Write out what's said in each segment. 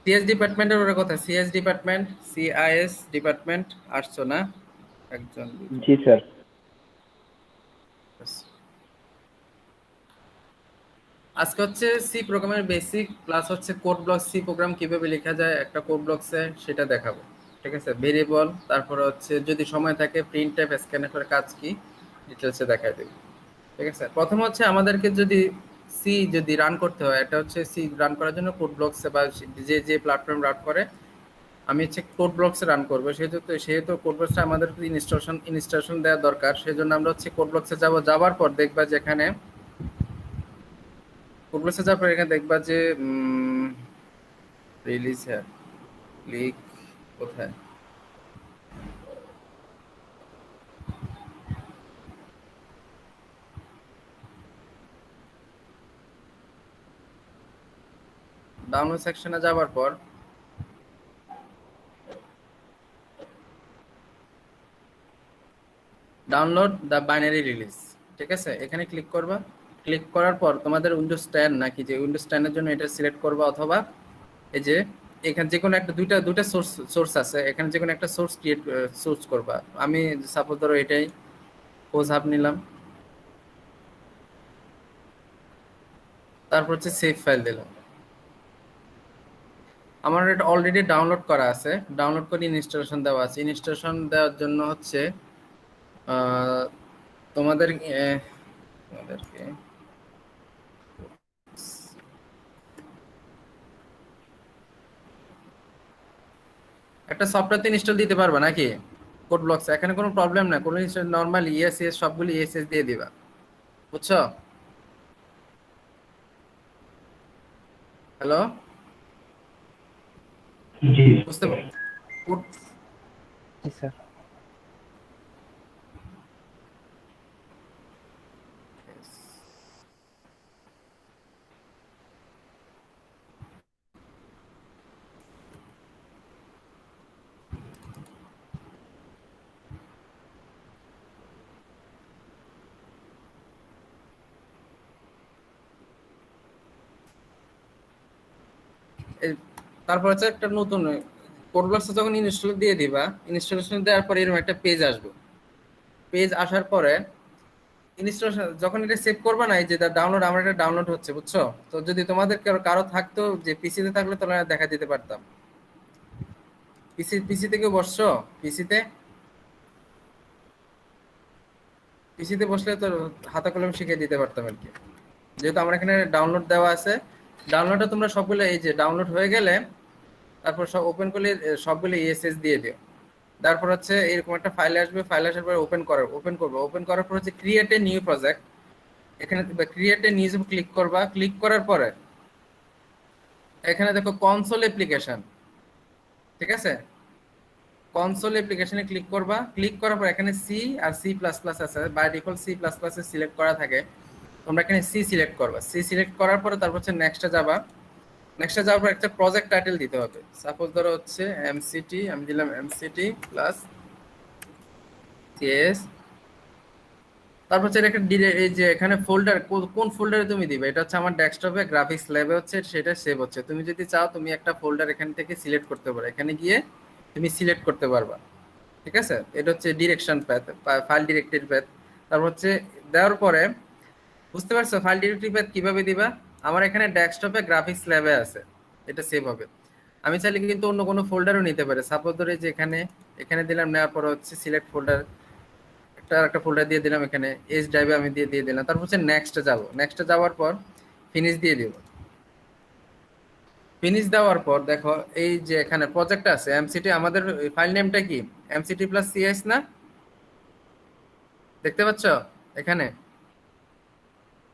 CS ডিপার্টমেন্টের ওরা কথা, সিএস ডিপার্টমেন্ট, সিআইএস ডিপার্টমেন্ট আসছো না? একজন দুজন। জি স্যার। আজকে হচ্ছে সি প্রোগ্রামের বেসিক প্লাস হচ্ছে কোড ব্লক, সি প্রোগ্রাম কিভাবে লেখা যায় একটা কোড ব্লকসে সেটা দেখাবো। ঠিক আছে, ভেরিয়েবল, তারপরে হচ্ছে যদি সময় থাকে প্রিন্ট টাইপ স্ক্যানএফের কাজ কি ডিটেলসে দেখাই দেব। ঠিক আছে, প্রথম হচ্ছে আমাদেরকে যদি সি যদি রান করতে হয়, এটা হচ্ছে সি রান করার জন্য কোড ব্লকসে বা যে যে প্ল্যাটফর্ম রান করে, আমি হচ্ছে কোড ব্লকসে রান করবো, সেহেতু কোড ব্লকসে আমাদের ইনস্টলেশন দেওয়া দরকার। সেই জন্য আমরা হচ্ছে কোড ব্লকসে যাবো, যাওয়ার পর দেখবা যে এখানে কোড ব্লকসে যাওয়ার পর এখানে দেখবা যে রিলিজ হ্যাঁ ক্লিক কোথায়, ডাউনলোড সেকশনে যাওয়ার পর ডাউনলোড দ্য বাইনারি রিলিজ, ঠিক আছে, এখানে ক্লিক করবা। ক্লিক করার পর তোমাদের উইন্ডোজ 10 নাকি, যে উইন্ডোজ 10 এর জন্য এটা সিলেক্ট করবা, অথবা এই যে এখানে যে কোনো একটা দুইটা সোর্স আছে, এখানে যে কোনো একটা সোর্স করবা। আমি সাপোজ ধরো এটাই পোজ হাব নিলাম, তারপর হচ্ছে সেভ ফাইল দিলাম। আমার এটা অলরেডি ডাউনলোড করা আছে, ডাউনলোড করে ইনস্টলেশন দেওয়া আছে। ইনস্টলেশন দেওয়ার জন্য হচ্ছে আহ, তোমাদের তোমাদেরকে একটা সফটওয়্যার ইনস্টল দিতে পারবা নাকি কোড ব্লকস, এখানে কোনো প্রবলেম না, কোনো নর্মাল ইএস ইএস সবগুলো ইএসএস দিয়ে দিবা, বুঝছো? হ্যালো, জি বুঝতে কোড জি স্যার। তারপর হচ্ছে একটা নতুন কোড ব্লকস যখন ইনস্টল দিয়ে দিবা, ইনস্টলেশন দেওয়ার পরে এরকম একটা পেজ আসবে। পেজ আসার পরে ইনস্টলেশন যখন এটা সেভ করবা না, এই যে ডাউনলোড, আমার এটা ডাউনলোড হচ্ছে, বুঝছো? তো যদি তোমাদের কারো থাকতো যে পিসিতে থাকলে তোমরা দেখা দিতে পারতাম। পিসি থেকে বসছো, পিসিতে পিসিতে বসলে তো হাতে কলম শিখিয়ে দিতে পারতাম আর কি। যেহেতু আমার এখানে ডাউনলোড দেওয়া আছে, ডাউনলোডে তোমরা সবগুলো এই যে ডাউনলোড হয়ে গেলে তারপর সব ওপেন করলে সবগুলো ইএসএস দিয়ে দিও। তারপর হচ্ছে এরকম একটা ফাইল আসবে, ফাইল আসার পরে ওপেন করবো, ওপেন করার পর হচ্ছে ক্রিয়েট এ নিউ প্রজেক্ট, এখানে ক্রিয়েট এ নিউ ক্লিক করবা। ক্লিক করার পরে এখানে দেখো কনসোল অ্যাপ্লিকেশন, ঠিক আছে, কনসোল অ্যাপ্লিকেশনে ক্লিক করবা। ক্লিক করার পর এখানে সি আর সি প্লাস প্লাস আছে, by default C plus plus select করা থাকে, তোমরা এখানে সি সিলেক্ট করবা। সি সিলেক্ট করার পরে তারপর হচ্ছে নেক্সটে যাবা। নেক্সটে যাওয়ার পর একটা প্রজেক্ট টাইটেল দিতে হবে। সাপোজ ধরো হচ্ছে এমসিটি, আমি দিলাম এমসিটি প্লাস সিএস। তারপর হচ্ছে একটা এই যে এখানে ফোল্ডার, কোন ফোল্ডারে তুমি দিবে, এটা হচ্ছে আমার ডেস্কটপে গ্রাফিক্স ল্যাবে হচ্ছে সেটা সেভ হচ্ছে। তুমি যদি চাও তুমি একটা ফোল্ডার এখান থেকে সিলেক্ট করতে পারো, এখানে গিয়ে তুমি সিলেক্ট করতে পারবা। ঠিক আছে, এটা হচ্ছে direction path, file directory path. তারপর হচ্ছে দেওয়ার পরে বুঝতে পারছো ফাইল ডিরেক্টরি প্যাথ কিভাবে দিবা। আমার এখানে ডেস্কটপে গ্রাফিক্স ল্যাবে আছে, এটা সেভ হবে। আমি চাইলে কিন্তু অন্য কোনো ফোল্ডারও নিতে পারে। সাপোজ ধরে যে এখানে এখানে দিলাম, নেওয়ার পর হচ্ছে সিলেক্ট ফোল্ডার, একটা ফোল্ডার দিয়ে দিলাম, এখানে এস ড্রাইভে আমি দিয়ে দিলাম। তারপর হচ্ছে নেক্সটে যাব, নেক্সটে যাওয়ার পর ফিনিশ দিয়ে দিব। ফিনিশ দেওয়ার পর দেখো এই যে এখানে প্রজেক্ট আছে এমসিটি, আমাদের ফাইল নেমটা কি এমসিটি প্লাস সিএস না, দেখতে পাচ্ছ এখানে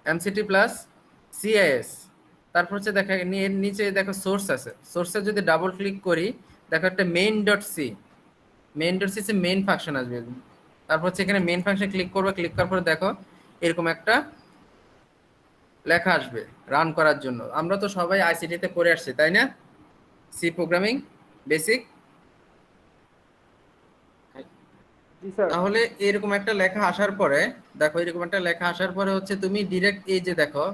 এমসিটি প্লাস সিআইএস। তারপর হচ্ছে দেখো এর নিচে দেখো সোর্স আছে, সোর্সে যদি ডাবল ক্লিক করি দেখো একটা main dot C, main dot C main function আসবে। তারপর হচ্ছে এখানে মেইন ফাংশন ক্লিক করবে। ক্লিক করার পরে দেখো এরকম একটা লেখা আসবে রান করার জন্য। আমরা তো সবাই আইসিটি তে পড়ে আসছি তাই না, সি প্রোগ্রামিং বেসিক। জি স্যার। তাহলে এরকম একটা লেখা আসার পরে দেখো, এরকম একটা লেখা আসার পরে হচ্ছে তুমি ডিরেক্ট এই যে দেখো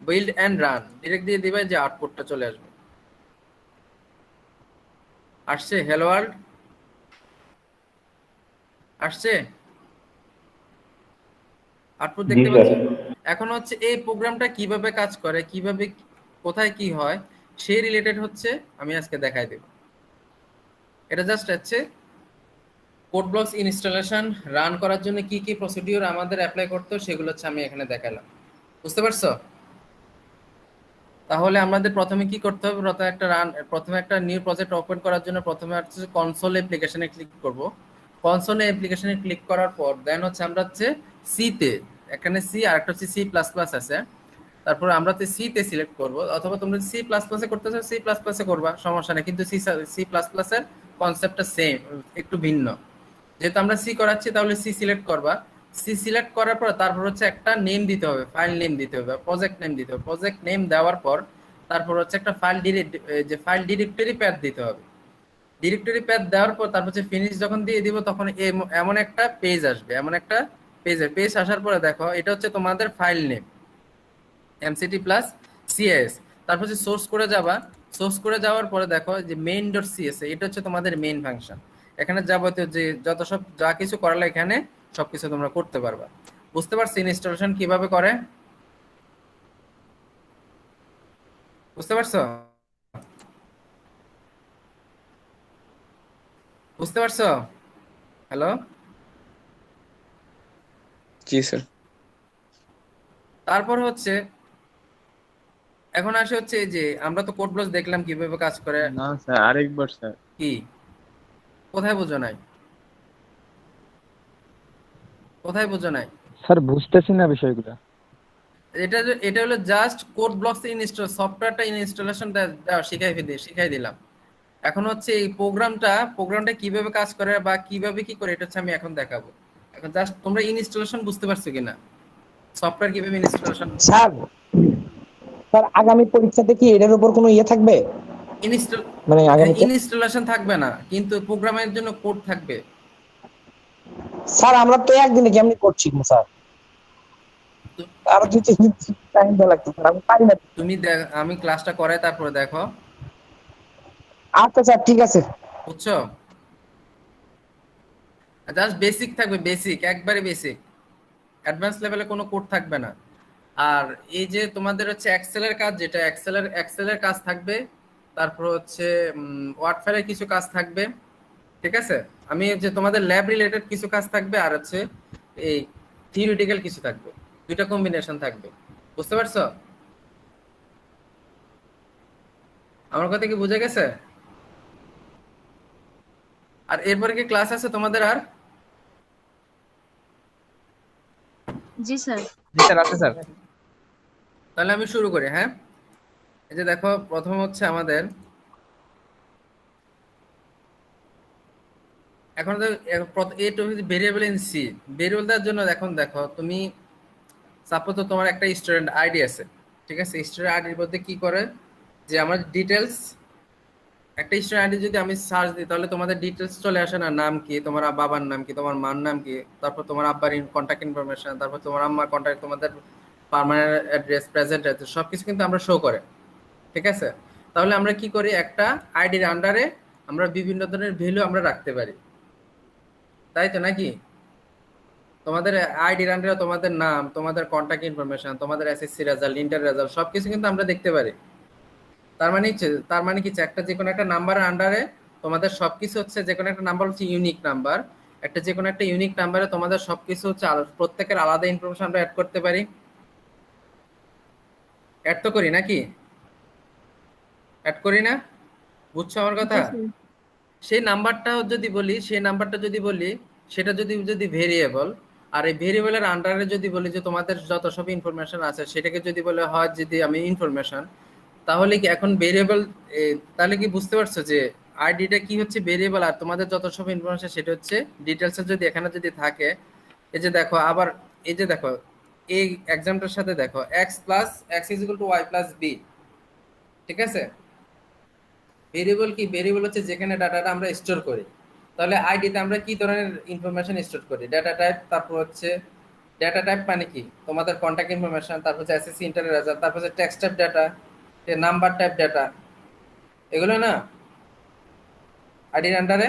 বিল্ড এন্ড রান ডিরেক্ট দিয়ে দিবে, যে আউটপুটটা চলে আসবে। আসছে হ্যালো ওয়ার্ল্ড? আসছে? আউটপুট জি দেখতে স্যার। পাচ্ছ? এখন হচ্ছে এই প্রোগ্রামটা কিভাবে কাজ করে, কিভাবে কোথায় কি হয় সেই রিলেটেড হচ্ছে আমি আজকে দেখাই দেব। এটা জাস্ট হচ্ছে কোড ব্লকস ইনস্টলেশন রান করার জন্য কি কি প্রসিডিউর আমাদের অ্যাপ্লাই করতে হয় সেগুলো হচ্ছে আমি এখানে দেখালাম। বুঝতে পারছো? তাহলে আমাদের প্রথমে কি করতে হবে, প্রথমে একটা নিউ প্রজেক্ট ওপেন করার জন্য প্রথমে হচ্ছে কনসোল অ্যাপ্লিকেশনে ক্লিক করব। কনসোল অ্যাপ্লিকেশনে ক্লিক করার পর দেন হচ্ছে আমরা হচ্ছে সি তে, এখানে সি আর একটা হচ্ছে সি প্লাস প্লাস আছে, তারপর আমরা তো সি তে সিলেক্ট করব, অথবা তোমরা সি প্লাস প্লাসে করতে চাও সি প্লাস প্লাসে করবা, সমস্যা নেই, কিন্তু সি সি প্লাস প্লাসের কনসেপ্টটা সেম, একটু ভিন্ন। যেহেতু আমরা সি করাচ্ছি তাহলে সি সিলেক্ট করবা। সি সিলেক্ট করার পর তারপর হচ্ছে একটা নেম দিতে হবে, ফাইল নেম দিতে হবে, প্রজেক্ট নেম দিতে হবে। প্রজেক্ট নেম দেওয়ার পর তারপর হচ্ছে একটা ফাইল ডিরেক্টরি প্যাথ দিতে হবে। ডিরেক্টরি প্যাথ দেওয়ার পর তারপর হচ্ছে ফিনিশ যখন দিয়ে দিব তখন এমন একটা পেজ আসবে, এমন একটা পেজ আসার পরে দেখো এটা হচ্ছে তোমাদের file name MCT plus CS. তারপর হচ্ছে সোর্স করে যাবা। সোর্স করে যাওয়ার পরে দেখো যে মেইন ডট সিএস, এটা হচ্ছে তোমাদের মেইন ফাংশন। এখানে যাবতীয় যে যত সব যা কিছু করালে এখানে সবকিছু তোমরা করতে পারবা। বুঝতে পারছো ইনস্টলেশন কিভাবে করে? বুঝতে পারছো? বুঝতে পারছো? হ্যালো? জি স্যার। তারপর হচ্ছে এখন আসে হচ্ছে এই যে আমরা তো কোড ব্লকস দেখলাম কিভাবে কাজ করে। না স্যার, আরেকবার স্যার। কি কোথায় বুঝো নাই? কোথায় বুঝো নাই? স্যার বুঝতেছি না বিষয়গুলো। এটা হলো জাস্ট কোড ব্লকস সফটওয়্যারটা ইনস্টলেশন শিখাই দিলাম। এখন হচ্ছে এই প্রোগ্রামটা কিভাবে কাজ করে বা কিভাবে কি করে এটা হচ্ছে আমি এখন দেখাবো। এখন জাস্ট তোমরা ইনস্টলেশন বুঝতে পারছো কিনা, সফটওয়্যার কিভাবে ইনস্টলেশন। স্যার স্যার আগামী পরীক্ষাতে কি এটার উপর কোনো ইয়ে থাকবে? ইনস্টল মানে আগামীতে ইনস্টলেশন থাকবে না, কিন্তু প্রোগ্রামের জন্য কোড থাকবে। স্যার আমরা তো একদিনে কেমনি করছি স্যার, তো- আরো 2-3 দিন টাইম দেওয়া লাগতো স্যার, আমি পারি না। আমি ক্লাসটা করাই তারপরে দেখো। আচ্ছা স্যার ঠিক আছে। বুঝছো? জাস্ট বেসিক থাকবে, বেসিক একবারে বেসিক, অ্যাডভান্স লেভেলে কোনো কোড থাকবে না। আর এই যে তোমাদের হচ্ছে এক্সেলের কাজ, যেটা এক্সেলের কাজ থাকবে, তারপর হচ্ছে ওয়ার্ড ফাইলের কিছু কাজ থাকবে। ঠিক আছে? আমি যে তোমাদের ল্যাব রিলেটেড কিছু কাজ থাকবে, আর হচ্ছে এই থিওরিটিক্যাল কিছু থাকবে, দুইটা কম্বিনেশন থাকবে। বুঝতে পারছো আমার কথা কি বুঝে গেছে? আর এরপরে কি ক্লাস আছে তোমাদের আর? জি স্যার। জি স্যার, আছে স্যার। তাহলে আমি শুরু করি, হ্যাঁ। এই যে দেখো প্রথম হচ্ছে আমাদের এখন ভেরিয়েবল ইন সি, ভেরিয়েবল দেওয়ার জন্য এখন দেখো তুমি সাপোজ তোমার একটা স্টুডেন্ট আইডি আছে। ঠিক আছে? স্টুডেন্ট আইডির মধ্যে কি করে যে আমার ডিটেলস, একটা স্টুডেন্ট আইডি যদি আমি সার্চ দিই তাহলে তোমাদের ডিটেলস চলে আসে না, নাম কি, তোমার বাবার নাম কি, তোমার মার নাম কি, তারপর তোমার আব্বার কন্ট্যাক্ট ইনফরমেশন, তারপর তোমার আম্মার কন্ট্যাক্ট, তোমাদের পার্মানেন্ট অ্যাড্রেস, প্রেজেন্ট অ্যাড্রেস, সবকিছু কিন্তু আমরা শো করে। ঠিক আছে? তাহলে আমরা কি করি, একটা আইডির আন্ডারে আমরা বিভিন্ন ধরনের ভ্যালু আমরা রাখতে পারি, তাই তো নাকি? তোমাদের আইডির আন্ডারে তোমাদের নাম, তোমাদের কন্ট্যাক্ট ইনফরমেশন, তোমাদের এসএসসি রেজাল্ট, ইন্টার রেজাল্ট সবকিছু কিন্তু আমরা দেখতে পারি। তার মানে কি একটা যে কোনো একটা নাম্বারের আন্ডারে তোমাদের সবকিছু হচ্ছে, যে কোনো একটা নাম্বার হচ্ছে ইউনিক নাম্বার, একটা যে কোনো একটা ইউনিক নাম্বারে তোমাদের সবকিছু হচ্ছে প্রত্যেকের আলাদা ইনফরমেশন আমরা অ্যাড করতে পারি। অ্যাড তো করি নাকি? অ্যাড করি না? বুঝছো আমার কথা? জি স্যার। সেই নাম্বারটা যদি বলি সেটা যদি ভেরিয়েবল, আর এই ভেরিয়েবলের আন্ডারে যদি বলি যে তোমাদের যত সব ইনফরমেশন আছে সেটাকে যদি বলে হয় যদি আমি ইনফরমেশন, তাহলে কি এখন ভেরিয়েবল, তাহলে কি বুঝতে পারছো যে আইডিটা কি হচ্ছে ভেরিয়েবল, আর তোমাদের যত সব ইনফরমেশন সেটা হচ্ছে ডিটেলস যদি এখানে যদি থাকে। এই যে দেখো আবার, এই যে দেখো এই এক্সাম্পলের সাথে দেখো X plus X is equal to Y plus B. ঠিক আছে? ভেরিয়েবল কি, ভেরিয়েবল হচ্ছে যেখানে ডাটাটা আমরা স্টোর করি। তাহলে আইডিতে আমরা কি ধরনের ইনফরমেশন স্টোর করি, ডাটা টাইপ, তারপর হচ্ছে ডাটা টাইপ মানে কি তোমাদের কন্ট্যাক্ট ইনফরমেশন, তারপর হচ্ছে এসএসসি ইন্টার রেজাল্ট, তারপর হচ্ছে text type data, number type data, এগুলো না? আইডির আন্ডারে।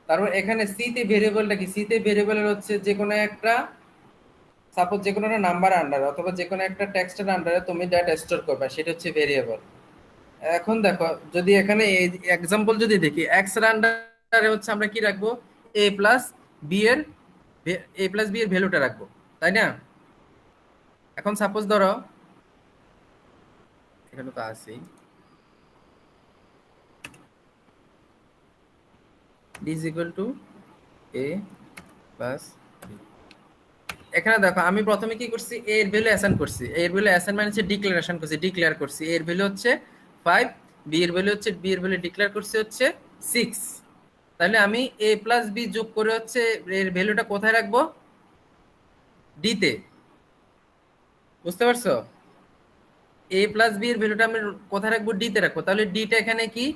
তারপর এখানে সি তে ভেরিয়েবলটা কি? সি তে ভেরিয়েবলের হচ্ছে যে কোনো একটা, সাপোজ যে কোনো একটা নাম্বার আন্ডারে অথবা যে কোনো একটা টেক্সটের আন্ডারে তুমি ডেটা স্টোর করবে, সেটা হচ্ছে ভেরিয়েবল। এখন দেখো যদি এখানে এই এক্সাম্পল যদি দেখি, এক্স এর আন্ডারে হচ্ছে আমরা কি রাখবো? এ প্লাস বি এর ভ্যালুটা রাখবো, তাই না? এখন সাপোজ ধরো এখানে তো আছেই d is equal to a plus b। এখানে দেখো আমি প্রথমে কি করছি, a এর ভ্যালু অ্যাসাইন করছি। a এর ভ্যালু অ্যাসাইন মানে হচ্ছে ডিক্লারেশন করছি, ডিক্লেয়ার করছি। a এর ভ্যালু হচ্ছে 5, b এর ভ্যালু ডিক্লেয়ার করছি হচ্ছে 6। তাহলে আমি a প্লাস b যোগ করে হচ্ছে এর ভ্যালুটা কোথায় রাখবো? d তে। বুঝতে পারছো? a প্লাস b এর ভ্যালুটা আমি কোথায় রাখবো? d তে রাখবো। তাহলে d টা এখানে কি?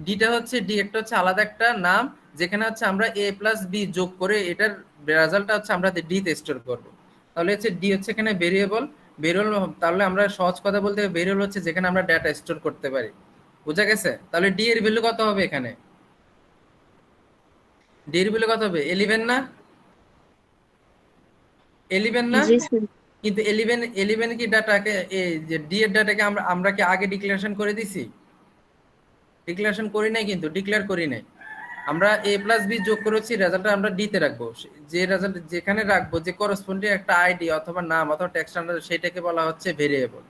d টা হচ্ছে d একটা হচ্ছে আলাদা একটা নাম, যেখানে হচ্ছে আমরা a প্লাস b যোগ করে এটার রেজাল্টটা হচ্ছে আমরা d তে স্টোর করব। তাহলে হচ্ছে d হচ্ছে এখানে ভেরিয়েবল। ভেরিয়েবল তাহলে আমরা সহজ কথা বলতে ভেরিয়েবল হচ্ছে যেখানে আমরা ডেটা স্টোর করতে পারি। বুঝা গেছে? তাহলে d এর ভ্যালু কত হবে এখানে? d এর ভ্যালু কত হবে? 11 না? 11 না? জি স্যার। কিন্তু 11 কি ডাটাকে, এই যে d এর ডাটাকে আমরা আমরা কি আগে ডিক্লারেশন করে দিছি? ডিক্লারেশন করি নাই, কিন্তু ডিক্লেয়ার করি নাই। আমরা a প্লাস b যোগ করেছি, রেজাল্টটা আমরা d তে রাখবো। যে রেজাল্ট যেখানে রাখবো, যে করসপন্ডিং একটা আইডি অথবা নাম অথবা টেক্সট আন্ডার, সেটাকে বলা হচ্ছে ভেরিয়েবল।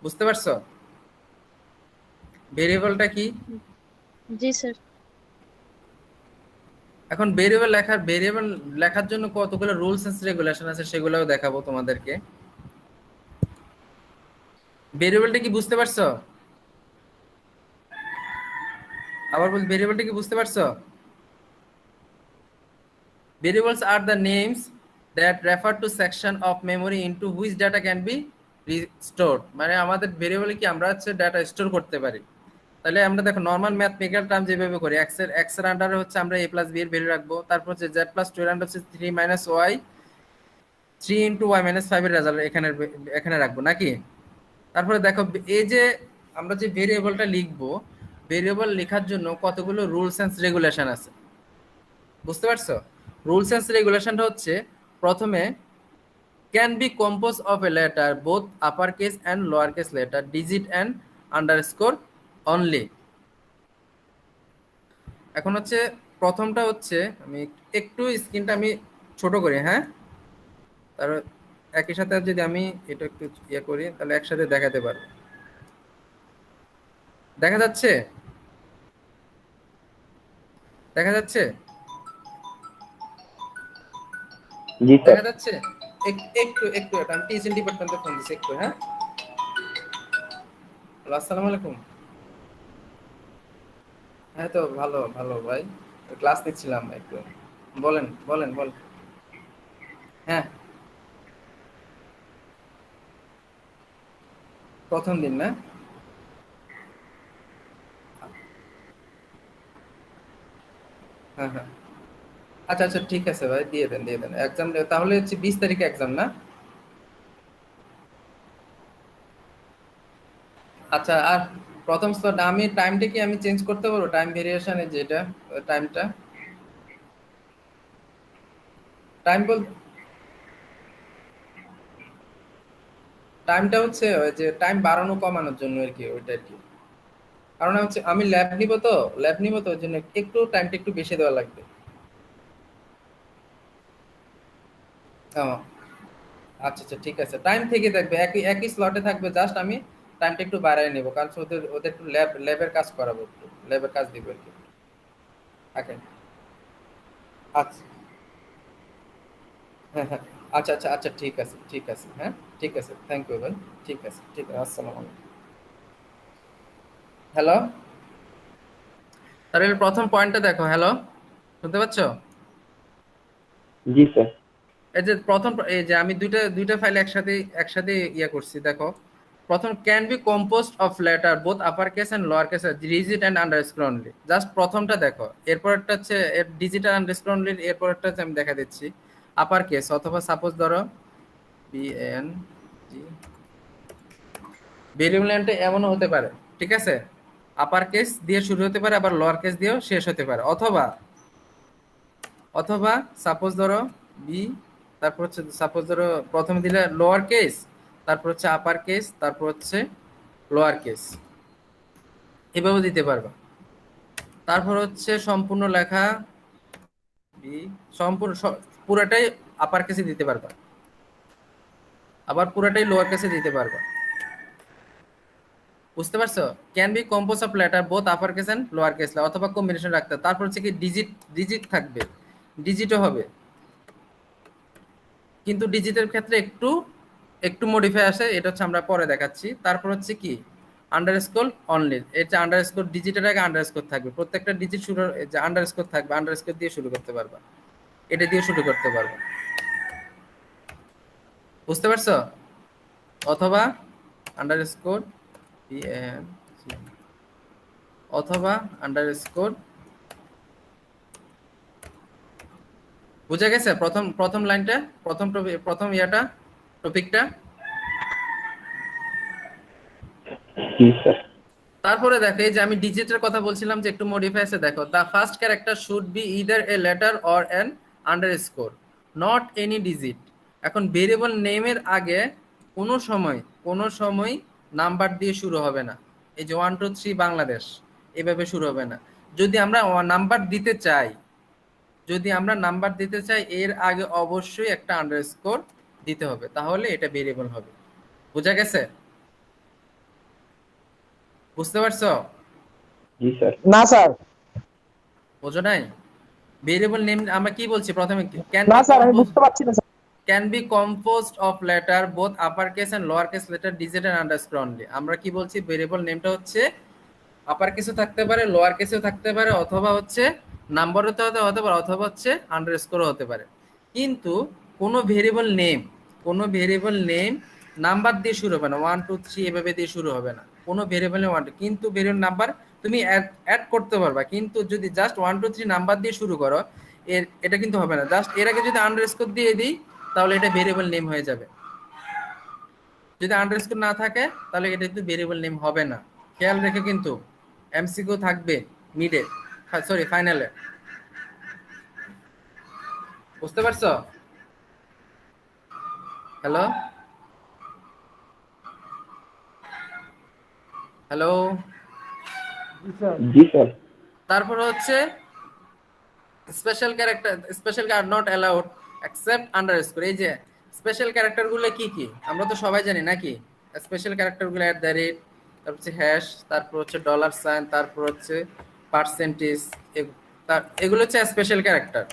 বুঝতে পারছো ভেরিয়েবলটা কি? জি স্যার। এখন ভেরিয়েবল লেখার জন্য কতগুলো রুলস এন্ড রেগুলেশন আছে, সেগুলোও দেখাবো তোমাদেরকে। ভেরিয়েবলটা কি বুঝতে পারছো? আবার বল, ভেরিয়েবলটা কি বুঝতে পারছো? Variables are the names that refer to section of memory into which data can be restored। মানে আমাদের ভেরিয়েবলে কি আমরা হচ্ছে ডাটা স্টোর করতে পারি। তাহলে আমরা দেখো নরমাল ম্যাথমেটিক্যাল টার্ম যেভাবে করি, এক্স এর আন্ডারে হচ্ছে আমরা a প্লাস b এর ভ্যালু রাখবো। তারপর হচ্ছে z প্লাস 2 এর আন্ডারে হচ্ছে 3 minus y 3 into y minus 5 এর রেজাল্ট এখানে এখানে রাখবো নাকি? তারপরে দেখো এই যে আমরা যে ভেরিয়েবলটা লিখবো, ভেরিয়েবল লেখার জন্য কতগুলো রুলস এন্ড রেগুলেশন আছে। বুঝতে পারছো? রুলস এন্ড রেগুলেশনটা হচ্ছে প্রথমে can be compose of a letter both upper case and lower case letter, digit and underscore only. এখন হচ্ছে প্রথমটা হচ্ছে, আমি একটু স্ক্রিনটা আমি ছোট করি, হ্যাঁ? তার একই সাথে যদি আমি এটা একটু ইয়ে করি, তাহলে একসাথে দেখাতে পারবো। দেখা যাচ্ছে? দেখা যাচ্ছে? জি স্যার। দেখা যাচ্ছে? একটু একটু এটা আমি টিচিং ডিপার্টমেন্টে ফোন দিচ্ছি একটু, হ্যাঁ? হ্যালো, আসসালামু আলাইকুম। হ্যাঁ, তো ভালো ভালো ভাই, ক্লাস নিচ্ছিলাম একটু। বলেন বলেন বলেন। হ্যাঁ, প্রথম দিন না? হ্যাঁ হ্যাঁ, আচ্ছা আচ্ছা, ঠিক আছে ভাই, দিয়ে দেন দিয়ে দেন এক্সাম। তাহলে হচ্ছে 20 তারিখে এক্সাম না? আচ্ছা, আর প্রথম স্লট আমি টাইমটা কি আমি চেঞ্জ করতে পারবো? টাইম ভেরিয়েশনে যেটা টাইমটা, টাইম বল, টাইমটা হচ্ছে ওই যে টাইম বাড়ানো কমানোর জন্য আর কি, ওইটা আর কি। কারণ হচ্ছে আমি ল্যাব নিব তো ওই জন্য একটু টাইমটা একটু বেশি দেওয়া লাগবে। ও আচ্ছা আচ্ছা, ঠিক আছে, টাইম থেকে থাকবে, একই একই স্লটে থাকবে, জাস্ট আমি টাইমটা একটু বাড়ায় নেবো, কারণ ওদের ওদের একটু ল্যাবের কাজ করাবো, একটু ল্যাবের কাজ দিব আর কি। ওকে, আচ্ছা, হ্যাঁ হ্যাঁ, আচ্ছা আচ্ছা আচ্ছা, ঠিক আছে ঠিক আছে, হ্যাঁ ঠিক আছে, থ্যাংক ইউ ভাই। ঠিক আছে ঠিক আছে, আসসালামু আলাইকুম। হ্যালো, তাহলে প্রথম পয়েন্টটা দেখো। হ্যালো, শুনতে পাচ্ছো? জি স্যার। এই যে প্রথম, এই যে আমি দুইটা দুইটা ফাইল একসাথে একসাথে ইয়ে করছি, দেখো। প্রথম, can be composed of letter both upper case and lower case, digit and underscore only. Just প্রথমটা দেখো, এরপরটা হচ্ছে ডিজিট আর আন্ডারস্কোর অনলি, এরপরটা হচ্ছে আমি দেখা দিচ্ছি আপার কেস, অথবা সাপোজ ধরো বি এন জি, ভেরিয়েবলটা এমনও হতে পারে, ঠিক আছে? আপার কেস দিয়ে শুরু হতে পারে, আবার লোয়ার কেস দিয়েও শেষ হতে পারে। অথবা অথবা সাপোজ ধরো বি, তারপর হচ্ছে সাপোজ ধরো প্রথমে দিলে লোয়ার কেস, তারপর হচ্ছে আপার কেস, তারপর হচ্ছে লোয়ার কেস, এভাবে দিতে পারবা। তারপর হচ্ছে সম্পূর্ণ লেখা বি, সম্পূর্ণ পুরাটাই আপার কেসে দিতে পারবা, আবার পুরাটাই লোয়ার কেসে দিতে পারবা। বুঝতে পারছো? Can be compose of letter both upper case and lower case, অথবা কম্বিনেশন রাখতে। তারপর হচ্ছে কি ডিজিট, ডিজিট থাকবে, ডিজিটও হবে, কিন্তু ডিজিটের ক্ষেত্রে একটু একটু মডিফাই আসে, এটা হচ্ছে আমরা পরে দেখাচ্ছি। তারপর হচ্ছে কি আন্ডারস্কোর অনলি, এটা আন্ডারস্কোর ডিজিটের আগে আন্ডারস্কোর থাকবে, প্রত্যেকটা ডিজিট শুরু যে আন্ডারস্কোর থাকবে, আন্ডারস্কোর দিয়ে শুরু করতে পারবা, এটা দিয়ে শুরু করতে পারবা। বুঝতে পারছো? অথবা আন্ডারস্কোর অথবা আন্ডারস্কোর, বুঝা গেছে? প্রথম প্রথম লাইনটা, প্রথম ইয়াটা, টপিকটা। জি স্যার। তারপরে দেখো এই যে আমি ডিজিটের কথা বলছিলাম যে একটু মডিফাই আছে, দেখো the first character should be either a letter or an underscore, not any digit. এখন ভেরিয়েবল নেমের আগে কোনো সময় নাম্বার দিয়ে শুরু হবে না। এই যে 1 2 3 বাংলাদেশ এভাবে শুরু হবে না। যদি আমরা নাম্বার দিতে চাই, যদি আমরা নাম্বার দিতে চাই, এর আগে অবশ্যই একটা আন্ডারস্কোর দিতে হবে, তাহলে এটা ভেরিয়েবল হবে। বুঝা গেছে? বুঝতে পারছো? জি স্যার। না স্যার, বোঝো নাই? ভেরিয়েবল নেম আমরা কি বলছি প্রথমে, না স্যার, আমি বুঝতে পারছি না sir. Can be composed of letter both upper case and lower case letter digit and underscore only. আমরা কি বলছি, ভেরিয়েবল নেমটা হচ্ছে আপার কেসও থাকতে পারে, লোয়ার কেসও থাকতে পারে, অথবা হচ্ছে নাম্বার হতে পারে, অথবা হচ্ছে আন্ডারস্কোরও হতে পারে। কিন্তু কোনো ভেরিয়েবল নেম নাম্বার দিয়ে শুরু হবে না, 1 2 3 এভাবে দিয়ে শুরু হবে না। কোনো ভেরিয়েবল নেম কিন্তু ভেরিয়েবল নাম্বার তুমি অ্যাড করতে পারবা, কিন্তু যদি জাস্ট 1 2 3 নাম্বার দিয়ে শুরু করো, এটা কিন্তু হবে না। জাস্ট এর আগে যদি আন্ডারস্কোর দিয়ে দিই, তাহলে এটা ভেরিয়েবল নেম হয়ে যাবে। যদি আন্ডারস্কোর না থাকে, তাহলে এটা কিন্তু ভেরিয়েবল নেম হবে না। খেয়াল রেখে কিন্তু এমসিকিউ থাকবে মিডে, সরি ফাইনালে। বুঝতে পারছো? Hello hello. জি স্যার। তারপর হচ্ছে স্পেশাল আর নট অ্যালাউড এক্সেপ্ট আন্ডারস্কোর। এই যে স্পেশাল ক্যারেক্টার গুলো কি কি আমরা তো সবাই জানি নাকি? স্পেশাল ক্যারেক্টার গুলো @ তারপর হচ্ছে হ্যাশ, তারপর হচ্ছে $সাইন, তারপর হচ্ছে পার্সেন্টেজ, এগুলো হচ্ছে স্পেশাল ক্যারেক্টার।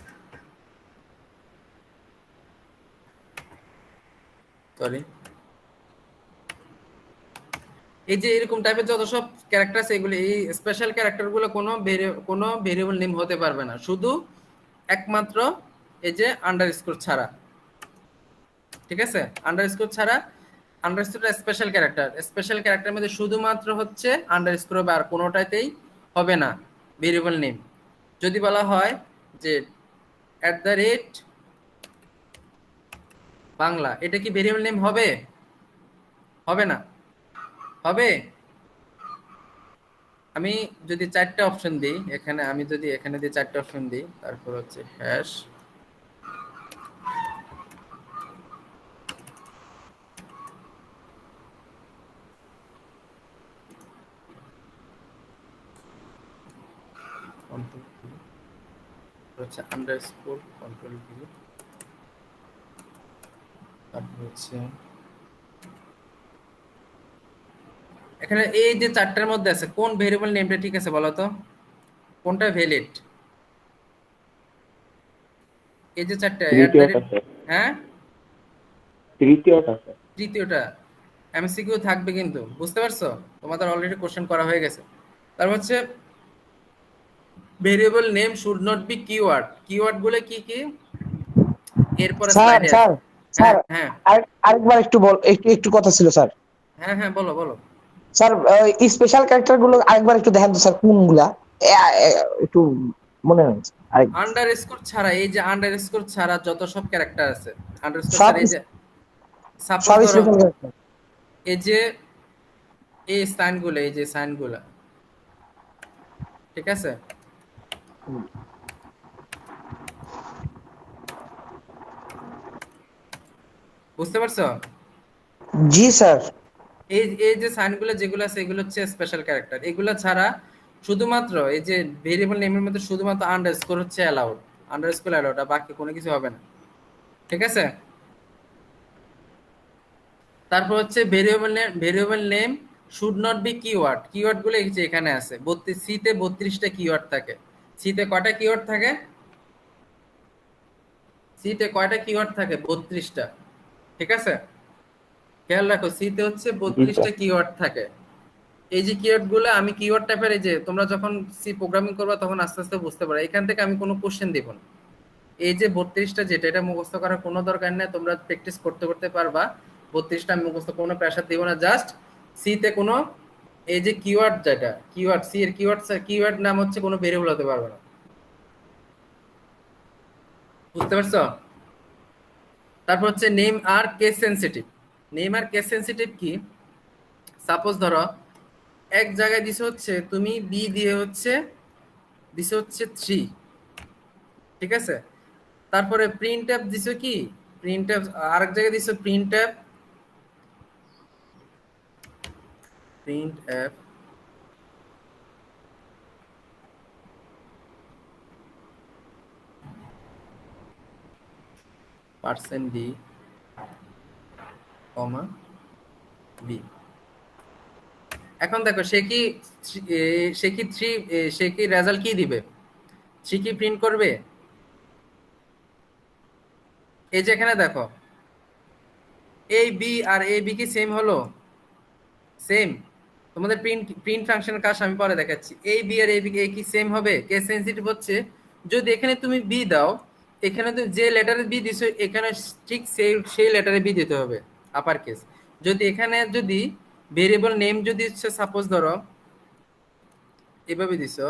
সরি, এই যে এরকম টাইপের যত সব ক্যারেক্টার আছে, এগুলো এই স্পেশাল ক্যারেক্টার গুলো কোনো ভেরিয়েবল নেম হতে পারবে না, শুধু একমাত্র এই যে আন্ডারস্কোর ছাড়া। ঠিক আছে? আন্ডারস্কোর ছাড়া, আন্ডারস্কোরটা স্পেশাল ক্যারেক্টার মধ্যে শুধুমাত্র হচ্ছে আন্ডারস্কোর হবে, আর কোনোটাতেই হবে না ভেরিয়েবল নেম। যদি বলা হয় যে @বাংলা, এটা কি ভেরিয়েবল নেম হবে? হবে না। হবে? আমি যদি 4টা অপশন দিই এখানে, আমি যদি এখানে দিয়ে 4টা অপশন দিই, তারপর হচ্ছে হ্যাশ, হচ্ছে আন্ডারস্কোর, কন্ট্রোল ভি, তারপর হচ্ছে এখানে এই যে 4টার মধ্যে আছে, কোন ভেরিয়েবল নেমটা ঠিক আছে বলো তো, কোনটা ভ্যালিড? এই যে 4টা তৃতীয়টা স্যার। হ্যাঁ, তৃতীয়টা স্যার। তৃতীয়টা। এমসিকিউ থাকবে কিন্তু, বুঝতে পারছো? তোমাদের অলরেডি কোশ্চেন করা হয়ে গেছে। তারপর হচ্ছে variable name should not be keyword. Keyword গুলো কি কি এরপরে স্যার স্লাইডে আছে। স্যার হ্যাঁ স্যার, হ্যাঁ আরেকবার একটু কথা ছিল স্যার। হ্যাঁ হ্যাঁ, বলো বলো। স্যার, এই স্পেশাল ক্যারেক্টার গুলো আরেকবার একটু দেখেন তো স্যার, কোনগুলা একটু মনে নেই আরেক। আন্ডারস্কোর ছাড়া, এই যে আন্ডারস্কোর ছাড়া যত সব ক্যারেক্টার আছে, আন্ডারস্কোর সব ছাড়া, এই যে সাপোজ সব ধরো স্পেশাল ক্যারেক্টার। এই যে এই সাইনগুলো, এই যে সাইনগুলা, ঠিক আছে? বুঝতে পারছো? জি স্যার। এই এই যে সাইনগুলো যেগুলো আছে এগুলো হচ্ছে স্পেশাল ক্যারেক্টার। এগুলো ছাড়া শুধুমাত্র এই যে ভেরিয়েবল নেমের মধ্যে শুধুমাত্র আন্ডারস্কোর হচ্ছে অ্যালাউড, আন্ডারস্কোর অ্যালাউড, আর বাকি কোনো কিছু হবে না। ঠিক আছে? তারপর হচ্ছে variable name should not be keyword. Keyword গুলো এই যে এখানে আছে 32, সিতে 32টা কিওয়ার্ড থাকে। সিতে কয়টা কিওয়ার্ড থাকে? সিতে কয়টা কিওয়ার্ড থাকে? 32টা। ঠিক আছে? খেয়াল রাখো, সিতে হচ্ছে জি স্যার। 32টা কিওয়ার্ড থাকে। এই যে কিওয়ার্ড গুলো আমি কিওয়ার্ড টাইপের, এই যে তোমরা যখন সি প্রোগ্রামিং করবা তখন আস্তে আস্তে বুঝতে পারো। এখান থেকে আমি কোনো কোশ্চেন দিব না। এই যে 32টা যেটা, এটা মুখস্থ করার কোনো দরকার নেই, তোমরা প্র্যাকটিস করতে করতে পারবা। 32টা আমি মুখস্থ কোনো প্রেশার দিব না, জাস্ট সিতে কোনো এই যে কিওয়ার্ড, যেটা কিওয়ার্ড, সি এর কিওয়ার্ড, কিওয়ার্ড নাম হচ্ছে কোনো ভেরিয়েবল হতে পারবে না। বুঝতে পারছো? তারপর হচ্ছে নেম আর কেস সেনসিটিভ। নেম আর কেস সেনসিটিভ কি? সাপোজ ধরো এক জায়গায় দিছে হচ্ছে তুমি বি দিয়ে হচ্ছে দিছে হচ্ছে 3, ঠিক আছে? তারপরে প্রিন্ট অ্যাপ দিছো কি, প্রিন্ট অ্যাপ আরেক জায়গায় দিছো printf, printf percent D comma B. এখন দেখো সে কি থ্রি, সে কি রেজাল্ট কি দিবে? সে কি প্রিন্ট করবে? এই যে এখানে দেখো A B R A B কি সেম হলো? সেম। তোমাদের প্রিন্ট প্রিন্ট ফাংশনের কাজ আমি পরে দেখাচ্ছি। A B R A B কি সেম হবে? কেস সেনসিটিভ হচ্ছে যদি এখানে তুমি বি দাও, এখানে তুমি যে লেটারে বি দিছো এখানে ঠিক সেই সেই লেটারে বি দিতে হবে, আপার কেস। যদি এখানে যদি ভেরিয়েবল নেম যদি হচ্ছে সাপোজ ধরো এভাবে দিছো,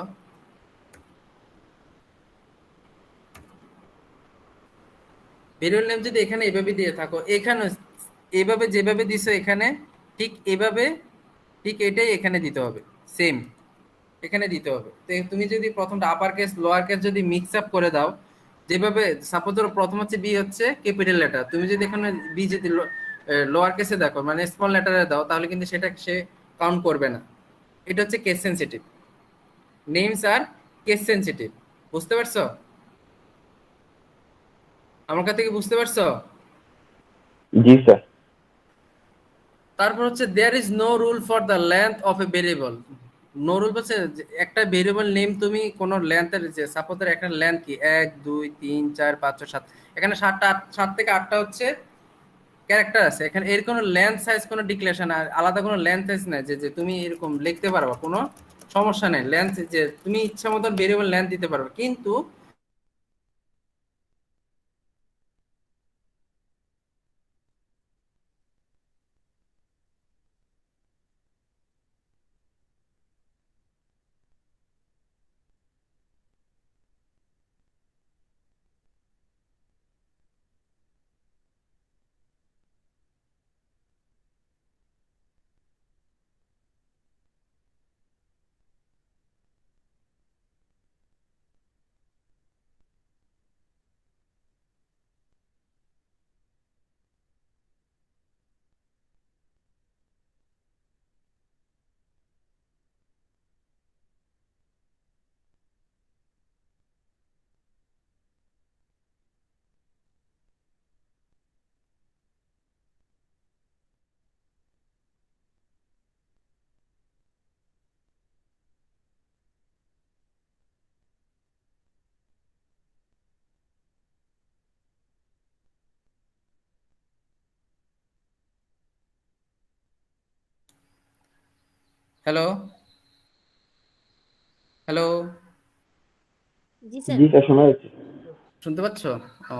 ভেরিয়েবল নেম যদি এখানে এভাবে দিয়ে থাকো, এখানে এভাবে যেভাবে দিছো এখানে ঠিক এভাবে, ঠিক এটাই এখানে দিতে হবে, সেম এখানে দিতে হবে। তো তুমি যদি প্রথমটা আপার কেস লোয়ার কেস যদি মিক্স আপ করে দাও, যেভাবে সাপোজ ধরো প্রথম হচ্ছে বি হচ্ছে ক্যাপিটাল লেটার, তুমি যদি এখানে বি যদি লোয়ার কেসে দেখো মানে স্মল লেটারে দাও, তাহলে কিন্তু সেটা সে কাউন্ট করবে না। এটা হচ্ছে কেস সেনসিটিভ। নেমস আর কেস সেনসিটিভ। বুঝতে পারছো? আমার কাছ থেকে বুঝতে পারছো? জি স্যার। তারপর হচ্ছে there is no rule for the length of a variable. No rule বলছে যে একটা ভেরিয়েবল নেম তুমি কোন লেন্থের, যে সাপোজ এখানে লেন্থ কি 1 2 3 4 5 6 7, এখানে 7 থেকে 8টা হচ্ছে ক্যারেক্টার আছে, এখানে এর কোনো লেন্থ সাইজ কোনো ডিক্লারেশন আর আলাদা কোনো লেন্থ সাইজ নাই যে যে তুমি এরকম লিখতে পারবা, কোনো সমস্যা নেই। লেন্থ যে তুমি ইচ্ছা মতন ভেরিয়েবল লেন্থ দিতে পারবে, কিন্তু হ্যালো, হ্যালো, জি স্যার। জি স্যার, শোনা যাচ্ছে। শুনতে পাচ্ছ? ও,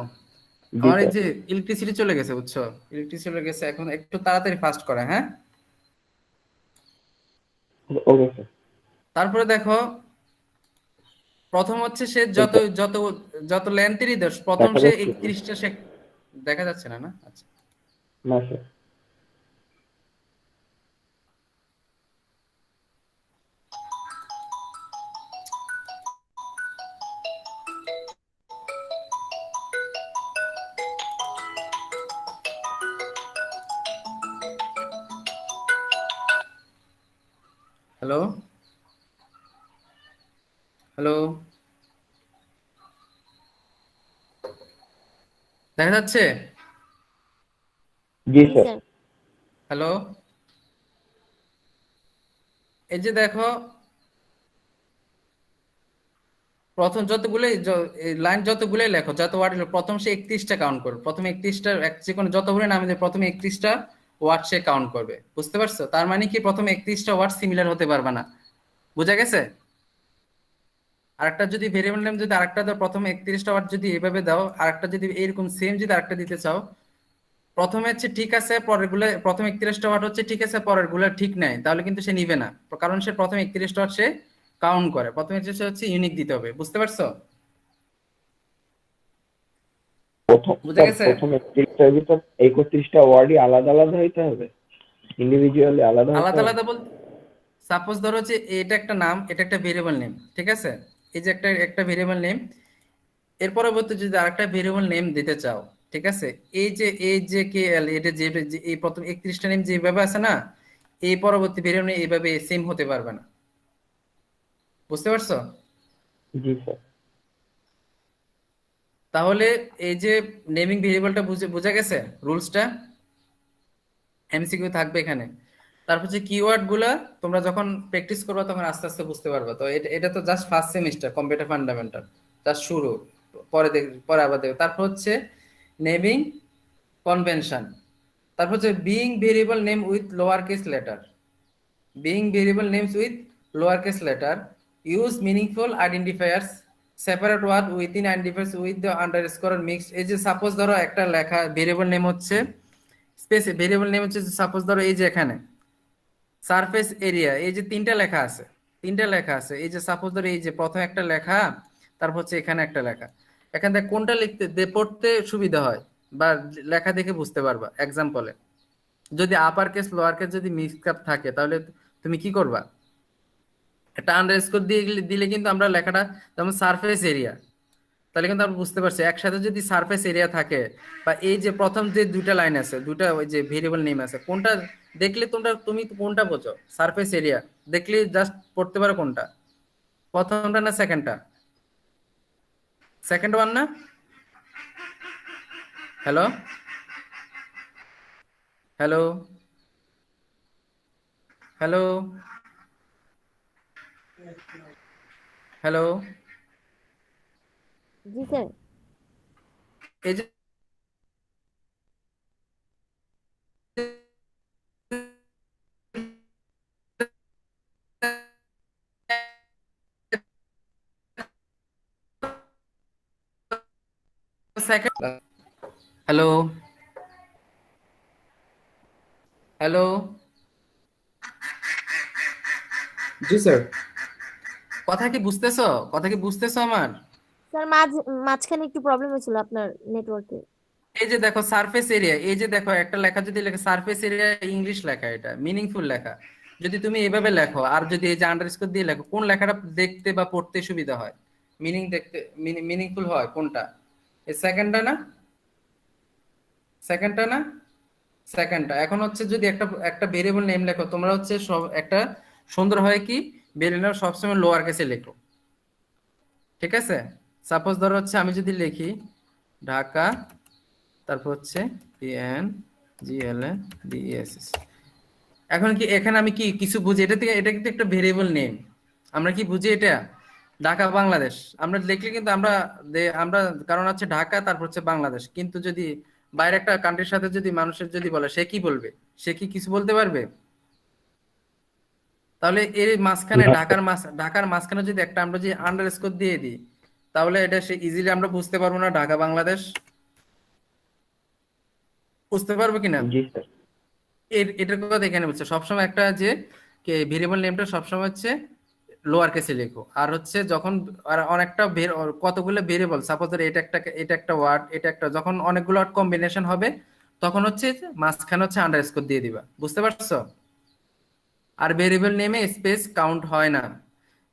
জি আমার এই স্যার। যে ইলেকট্রিসিটি চলে গেছে বুঝছো, ইলেকট্রিসিটি চলে গেছে, এখন একটু তাড়াতাড়ি ফাস্ট করে, হ্যাঁ? Okay sir. তারপরে দেখো প্রথম হচ্ছে সে এই যত স্যার, যত যত লেন্থেরই দোষ, প্রথম দেখা সে যাচ্ছে? 31টা সে দেখা যাচ্ছে না, না আচ্ছা। না স্যার। হ্যালো, হ্যালো, দেখা যাচ্ছে? জি জি স্যার। স্যার। হ্যালো, এই যে দেখো, প্রথম যতগুলোই লাইন যতগুলোই লেখো, যত ওয়ার্ড প্রথম সে 31টা কাউন্ট করবে। প্রথম 31টা যে কোনো যতগুলো নামে দেবে, প্রথমে 31টা ওয়ার্ড সে কাউন্ট করবে। বুঝতে পারছো? তার মানে কি প্রথম 31টা ওয়ার্ড সিমিলার হতে পারবে না। বুঝা গেছে? আরেকটা যদি ভেরিয়েবল নেম যদি আরেকটা দাও, প্রথমে 31টা ওয়ার্ড যদি এভাবে দাও, আরেকটা যদি এরকম সেম যদি আরেকটা দিতে চাও, প্রথমে হচ্ছে ঠিক আছে, পরের গুলো প্রথম 31টা ওয়ার্ড হচ্ছে ঠিক আছে, পরের গুলো ঠিক নাই, তাহলে কিন্তু সে নিবে না। কারণ সে প্রথম 31টা ওয়ার্ড সে কাউন্ট করে। প্রথমে হচ্ছে ইউনিক দিতে হবে। বুঝতে পারছো? প্রথম বুঝা স্যার গেছে? প্রথম 31টার ভিতর 31টা ওয়ার্ডই আলাদা আলাদা হইতে হবে, ইন্ডিভিজুয়ালি আলাদা হইতে আলাদা হবে। আলাদা বলতে, সাপোজ ধরো যে এটা একটা নাম, এটা একটা ভেরিয়েবল নেম, ঠিক আছে? এই যে একটা একটা ভেরিয়েবল নেম, এর পরবর্তী যদি আরেকটা ভেরিয়েবল নেম দিতে চাও, ঠিক আছে? এই যে কে এল, এটা এই প্রথম 31টা নেম যেভাবে আছে না, এই পরবর্তী ভেরিয়েবল নেম এইভাবে সেম হতে পারবে না। বুঝতে পারছো? জি স্যার। তাহলে এই যে নেমিং ভেরিয়েবলটা বোঝা গেছে রুলসটা? এমসিকিউ থাকবে এখানে। তারপর যে কিওয়ার্ড গুলা তোমরা যখন প্র্যাকটিস করবে তখন আস্তে আস্তে বুঝতে পারবে। তো এটা এটা তো just first semester computer fundamental, just শুরু। পরে আবার দেখবে। তারপর হচ্ছে নেমিং কনভেনশন। তারপর হচ্ছে being variable name with lower case letter. Being variable names with lowercase letter, use meaningful identifiers, separate word within identifiers with the underscore mixed। এই যে সাপোজ ধরো একটা লেখা ভেরিয়েবল নেম হচ্ছে স্পেস, ভেরিয়েবল নেম হচ্ছে suppose ধরো এই যে এখানে সারফেস এরিয়া, এই যে তিনটা লেখা আছে, তিনটা লেখা আছে, এই যে সাপোজ ধরো এই যে প্রথম একটা লেখা, তারপর হচ্ছে এখানে একটা লেখা। এখান থেকে কোনটা পড়তে সুবিধা হয় বা লেখা দেখে বুঝতে পারবা এক্সাম্পলে। যদি আপার কেস লোয়ার কেস যদি মিক্স আপ থাকে, তাহলে তুমি কি করবা? একটা আন্ডারস্কোর দিলে কিন্তু আমরা লেখাটা, যেমন সারফেস এরিয়া, তাহলে কিন্তু আমরা বুঝতে পারছি একসাথে যদি সারফেস এরিয়া থাকে, বা এই যে প্রথম যে দুইটা লাইন আছে, দুইটা ওই যে ভেরিয়েবল নেম আছে, কোনটা দেখলে তুমি কোনটা বোঝো? সারফেস এরিয়া দেখলে জাস্ট পড়তে পারো কোনটা, প্রথমটা না সেকেন্ডটা? সেকেন্ড ওয়ান না? হ্যালো, হ্যালো, হ্যালো, হ্যালো, জি স্যার। এই যে সেকেন্ড, হ্যালো, হ্যালো, জি স্যার। কথা কি বুঝতেছো? কথা কি বুঝতেছো আমার? স্যার মাঝখানে একটু প্রবলেম হয়েছিল আপনার নেটওয়ার্কে। এই যে দেখো সারফেস এরিয়া, এই যে দেখো একটা লেখা যদি লেখা সারফেস এরিয়া, ইংলিশ লেখা, এটা মিনিংফুল লেখা। যদি তুমি এভাবে লেখো আর যদি এই যে আন্ডারস্কোর দিয়ে লেখো, কোন লেখাটা দেখতে বা পড়তে সুবিধা হয়, দেখতে মিনিংফুল হয় কোনটা? এই সেকেন্ডটা না? সেকেন্ডটা না? সেকেন্ডটা। এখন হচ্ছে যদি একটা একটা ভেরিয়েবল নেম লেখো তোমরা, হচ্ছে সব একটা সুন্দর হয় কি, ভেরিয়েবল সবসময় লোয়ার কেসে লেখো, ঠিক আছে? সাপোজ ধরো হচ্ছে আমি যদি লিখি ঢাকা, তারপর হচ্ছে PNGLADESS। এখন কি এখানে আমি কি কিছু বুঝি? এটা থেকে এটা কিন্তু একটা ভেরিয়েবল নেম, আমরা কি বুঝি এটা? ঢাকা বাংলাদেশ আমরা লিখলে কিন্তু আমরা কারণ হচ্ছে ঢাকা, তারপর হচ্ছে বাংলাদেশ। কিন্তু যদি বাইরে একটা কান্ট্রির সাথে যদি মানুষের যদি বলে, সে কি বলবে? সে কি কিছু বলতে পারবে? তাহলে এর মাঝখানে না স্যার। ঢাকার মাঝখানে যদি একটা আমরা যে আন্ডারস্কোর দিয়ে দিই, তাহলে এটা সে ইজিলি আমরা বুঝতে পারবো না ঢাকা বাংলাদেশ? বুঝতে পারবো কিনা? জি স্যার। এটার কথা এখানে বলছে সবসময় একটা যে ভেরিয়েবল নেমটা সবসময় হচ্ছে লোয়ার কেসে লেখো। আর হচ্ছে যখন আর অনেকটা কতগুলো ভেরিয়েবল, সাপোজ এটা একটা ওয়ার্ড, এটা একটা, যখন অনেকগুলো ওয়ার্ড কম্বিনেশন হবে, তখন হচ্ছে যে মাঝখানে হচ্ছে আন্ডারস্কোর দিয়ে দিবা। বুঝতে পারছো? আর ভেরিয়েবল নেমে স্পেস কাউন্ট হয় না।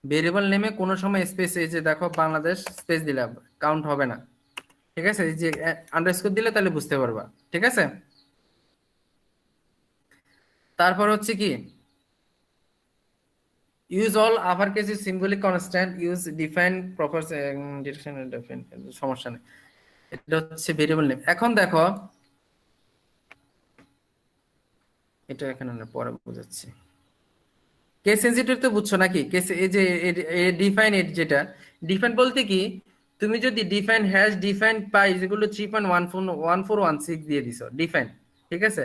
ভেরিয়েবল নেমে কোনো সময় স্পেস, এই যে দেখো বাংলাদেশ স্পেস দিলাম, কাউন্ট হবে না। ঠিক আছে? এই যে আন্ডারস্কোর দিলে তাহলে বুঝতে পারবা। ঠিক আছে? তারপর হচ্ছে কি, use all upper case is symbolic constant, use define proper direction define, সমস্যা নেই। এটা হচ্ছে ভেরিয়েবল নেম। এখন দেখো এটা এখানে না, পরে বোঝাচ্ছি। কেস সেনসিটিভ তো বুঝছো নাকি? কেস এই যে ডিফাইন এর যেটা ডিফাইন বলতে কি, তুমি যদি ডিফাইন হ্যাশ ডিফাইন পাই যেগুলো 3.1416 দিয়ে দিছো ডিফাইন, ঠিক আছে?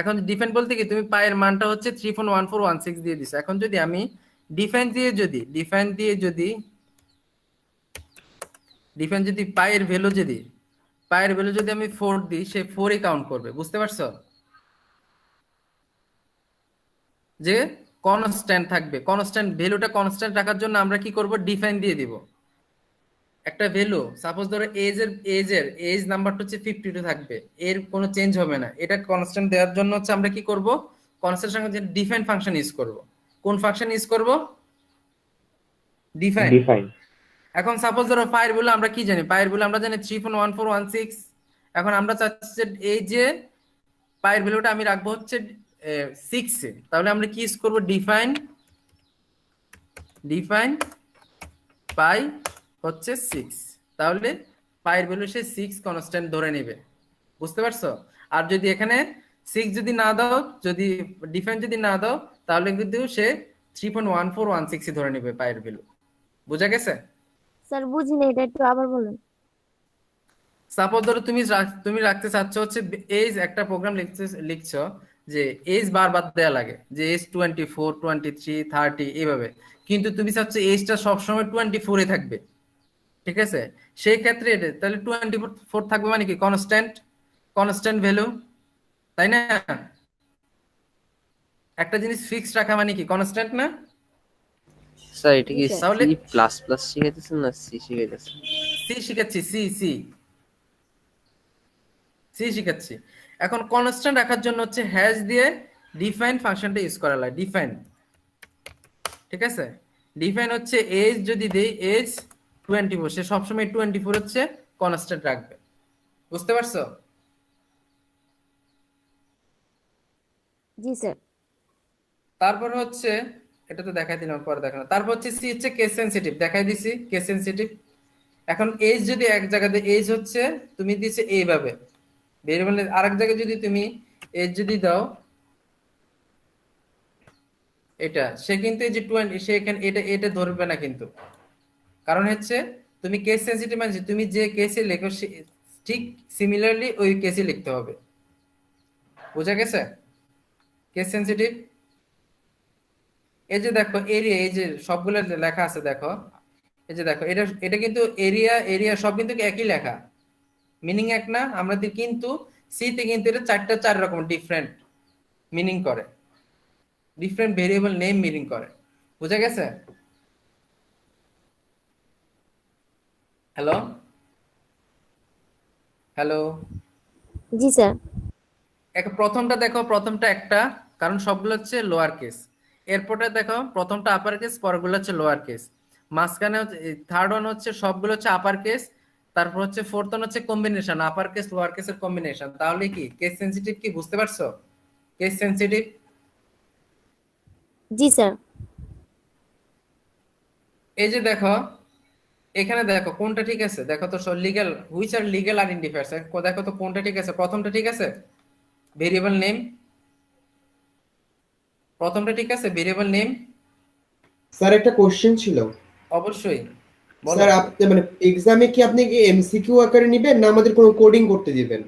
এখন ডিফাইন বলতে কি, তুমি পায়ের মানটা হচ্ছে 3.1416 দিয়ে দিছো। এখন যদি আমি ডিফাইন যদি পায়ের ভ্যালু যদি আমি 4 দিই, সে 4ই কাউন্ট করবে। বুঝতে পারছো? যে কনস্ট্যান্ট থাকবে, কনস্ট্যান্ট ভ্যালুটা কনস্ট্যান্ট রাখার জন্য আমরা কি করব, ডিফাইন দিয়ে দিব একটা ভ্যালু। সাপোজ ধরো এজ নাম্বারটা হচ্ছে 52 থাকবে, এর কোনো চেঞ্জ হবে না। এটা কনস্ট্যান্ট দেওয়ার জন্য হচ্ছে আমরা কি করব, কনস্ট্যান্ট সঙ্গে ডিফাইন ফাংশন ইউজ করব। কোন ফাংশন ইউজ করব? ডিফাইন। ডিফাইন। এখন সাপোজ ধরো পায়ের ভ্যালু আমরা কি জানি, পায়ের ভ্যালু আমরা জানি 3.1416। এখন আমরা চাচ্ছি যে এই যে পায়ের ভ্যালুটা আমি রাখবো হচ্ছে 6 এ, তাহলে আমরা কি ইউজ করব, ডিফাইন পাই হচ্ছে 6। তাহলে পাইয়ের ভ্যালু সে 6 কনস্ট্যান্ট ধরে নেবে। বুঝতে পারছো? আর যদি এখানে 6 যদি না দাও, যদি ডিফাইন যদি না দাও, তাহলে কিন্তু সে 3.1416 ধরে নেবে পাইয়ের ভ্যালু। বুঝা গেছে? স্যার বুঝিনি, এটা একটু আবার বলেন। সাপোজ ধরো তুমি রাখতে চাচ্ছ হচ্ছে এজ, একটা প্রোগ্রাম লিখছো যে এজ বারবার দেয়া লাগে, যে এজ 24, 23, 30 এইভাবে, কিন্তু তুমি চাচ্ছ এজটা সবসময় 24 এ থাকবে, ঠিক আছে? সেই ক্ষেত্রে তাহলে 24 থাকবে মানে কি, কনস্ট্যান্ট ভ্যালু, তাই না? একটা জিনিস ফিক্সড রাখা মানে কি, কনস্ট্যান্ট না? স্যার এটা কি স্যার। তাহলে সি প্লাস প্লাস শিখাইতেছেন না সি শিখাইতেছেন? সি শিখাচ্ছি, সি শিখাচ্ছি। এখন কনস্ট্যান্ট রাখার জন্য হচ্ছে হ্যাশ দিয়ে ডিফাইন ফাংশনটা ইউজ করা লাগে, ডিফাইন, ঠিক আছে? ডিফাইন হচ্ছে এজ যদি দেই এজ 24, সে সবসময় 24 হচ্ছে কনস্ট্যান্ট রাখবে। বুঝতে পারছো? জি স্যার। তারপর হচ্ছে এটা তো দেখাই দিলাম, পরে দেখানো। তারপর হচ্ছে সি হচ্ছে কেস সেনসিটিভ, দেখাই দিছি কেস সেনসিটিভ। এখন এজ যদি এক জায়গাতে এজ হচ্ছে তুমি দিছে এইভাবে ভেরিয়েবল, আরেক জায়গায় যদি তুমি এজ যদি দাও এটা, সে কিন্তু এই যে 20, সে এখানে এটা ধরবে না কিন্তু। কারণ হচ্ছে তুমি কেস সেনসিটিভ মানে তুমি যে কেসে লেখো ঠিক সিমিলারলি ওই কেসে লিখতে হবে। বুঝা গেছে? Case sensitive. এই যে দেখো এরিয়া, এই যে সবগুলো লেখা আছে দেখো, এই যে দেখো এটা কিন্তু এরিয়া সব কিন্তু একই লেখা, মিনিং এক না? আমরা কিন্তু সি তে কিন্তু এটা 4 রকম ডিফারেন্ট মিনিং করে, ডিফারেন্ট ভেরিয়েবল নেম মিনিং করে। বুঝা গেছে? হ্যালো হ্যালো জি স্যার। প্রথমটা দেখো, প্রথমটা একটা, কারণ সবগুলো হচ্ছে লোয়ার কেস। এরপরটা দেখো, প্রথমটা আপার কেস, পরগুলো হচ্ছে লোয়ার কেস। মাঝখানে থার্ড ওয়ান হচ্ছে সবগুলো হচ্ছে আপার কেস। তারপর হচ্ছে ফোর্থ ওয়ান হচ্ছে কম্বিনেশন, আপার কেস লোয়ার কেসের কম্বিনেশন। তাহলে কি কেস সেনসিটিভ, কি বুঝতে পারছো? Case sensitive. জি স্যার। এই যে দেখো এখানে দেখো কোনটা ঠিক আছে, দেখো তো legal, which are legal identifiers, দেখো তো কোনটা ঠিক আছে। প্রথমটা ঠিক আছে, ভেরিয়েবল নেম, প্রথমটা ঠিক আছে, ভেরিয়েবল নেম। স্যার একটা কোশ্চেন ছিল। অবশ্যই বলো। স্যার আপনি মানে এক্সামে কি আপনি কি এমসিকিউ আকারে নেবেন না আমাদের কোনো কোডিং করতে দিবেন?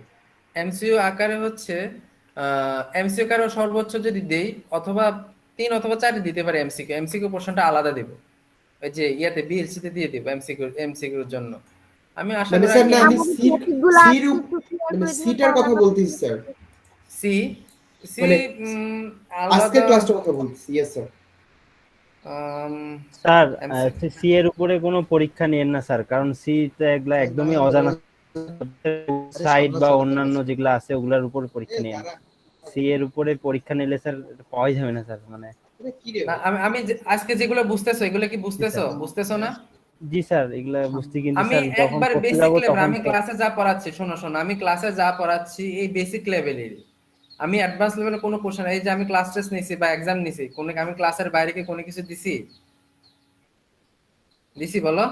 এমসিইউ আকারে হচ্ছে এমসিইউ আকারে সর্বোচ্চ যদি দেই অথবা 3 অথবা 4 দিতে পারে। এমসিকিউ পোর্শনটা আলাদা দেব, ওই যে ইয়াতে বিএলসি তে দিয়ে দেব এমসিকিউর জন্য। আমি আশা মানে করি স্যার না আমি আমাদের সি টপিকগুলো সির আজকে একটু ক্লিয়ার মানে করে দিলে সিটার তাহলে কথা আমরা বলতেছি স্যার, সি সি মানে আজকের আলাদা। ক্লাসটার কথা বলতেছি। Yes sir. Sir MC C এর উপরে কোনো পরীক্ষা নেন না স্যার, কারণ সি তে এগুলা একদমই অজানা সাইট বা অন্যান্য যেগুলো আছে ওগুলোর উপর পরীক্ষা নেন। সি এর উপরে পরীক্ষা নিলে স্যার পাওয়াই যাবে না স্যার। মানে কি রে না, আমি আজকে যেগুলো বুঝতেছো এগুলো কি বুঝতেছো না? জি স্যার এগুলা বুঝতে, কিন্তু আমি স্যার যখন একবার করতে বেসিক যাবো লেভেল, তখন আমি তো ক্লাসে যা পড়াচ্ছি, শোনো, আমি ক্লাসে যা পড়াচ্ছি এই বেসিক লেভেলের। আমি অ্যাডভান্স লেভেলে কোনো কোশ্চেন, এই যে আমি ক্লাস টেস্ট নিছি বা এক্সাম নিছি, কোনো আমি ক্লাসের বাইরে কি কোনো কিছু দিছি? দিছি বলো?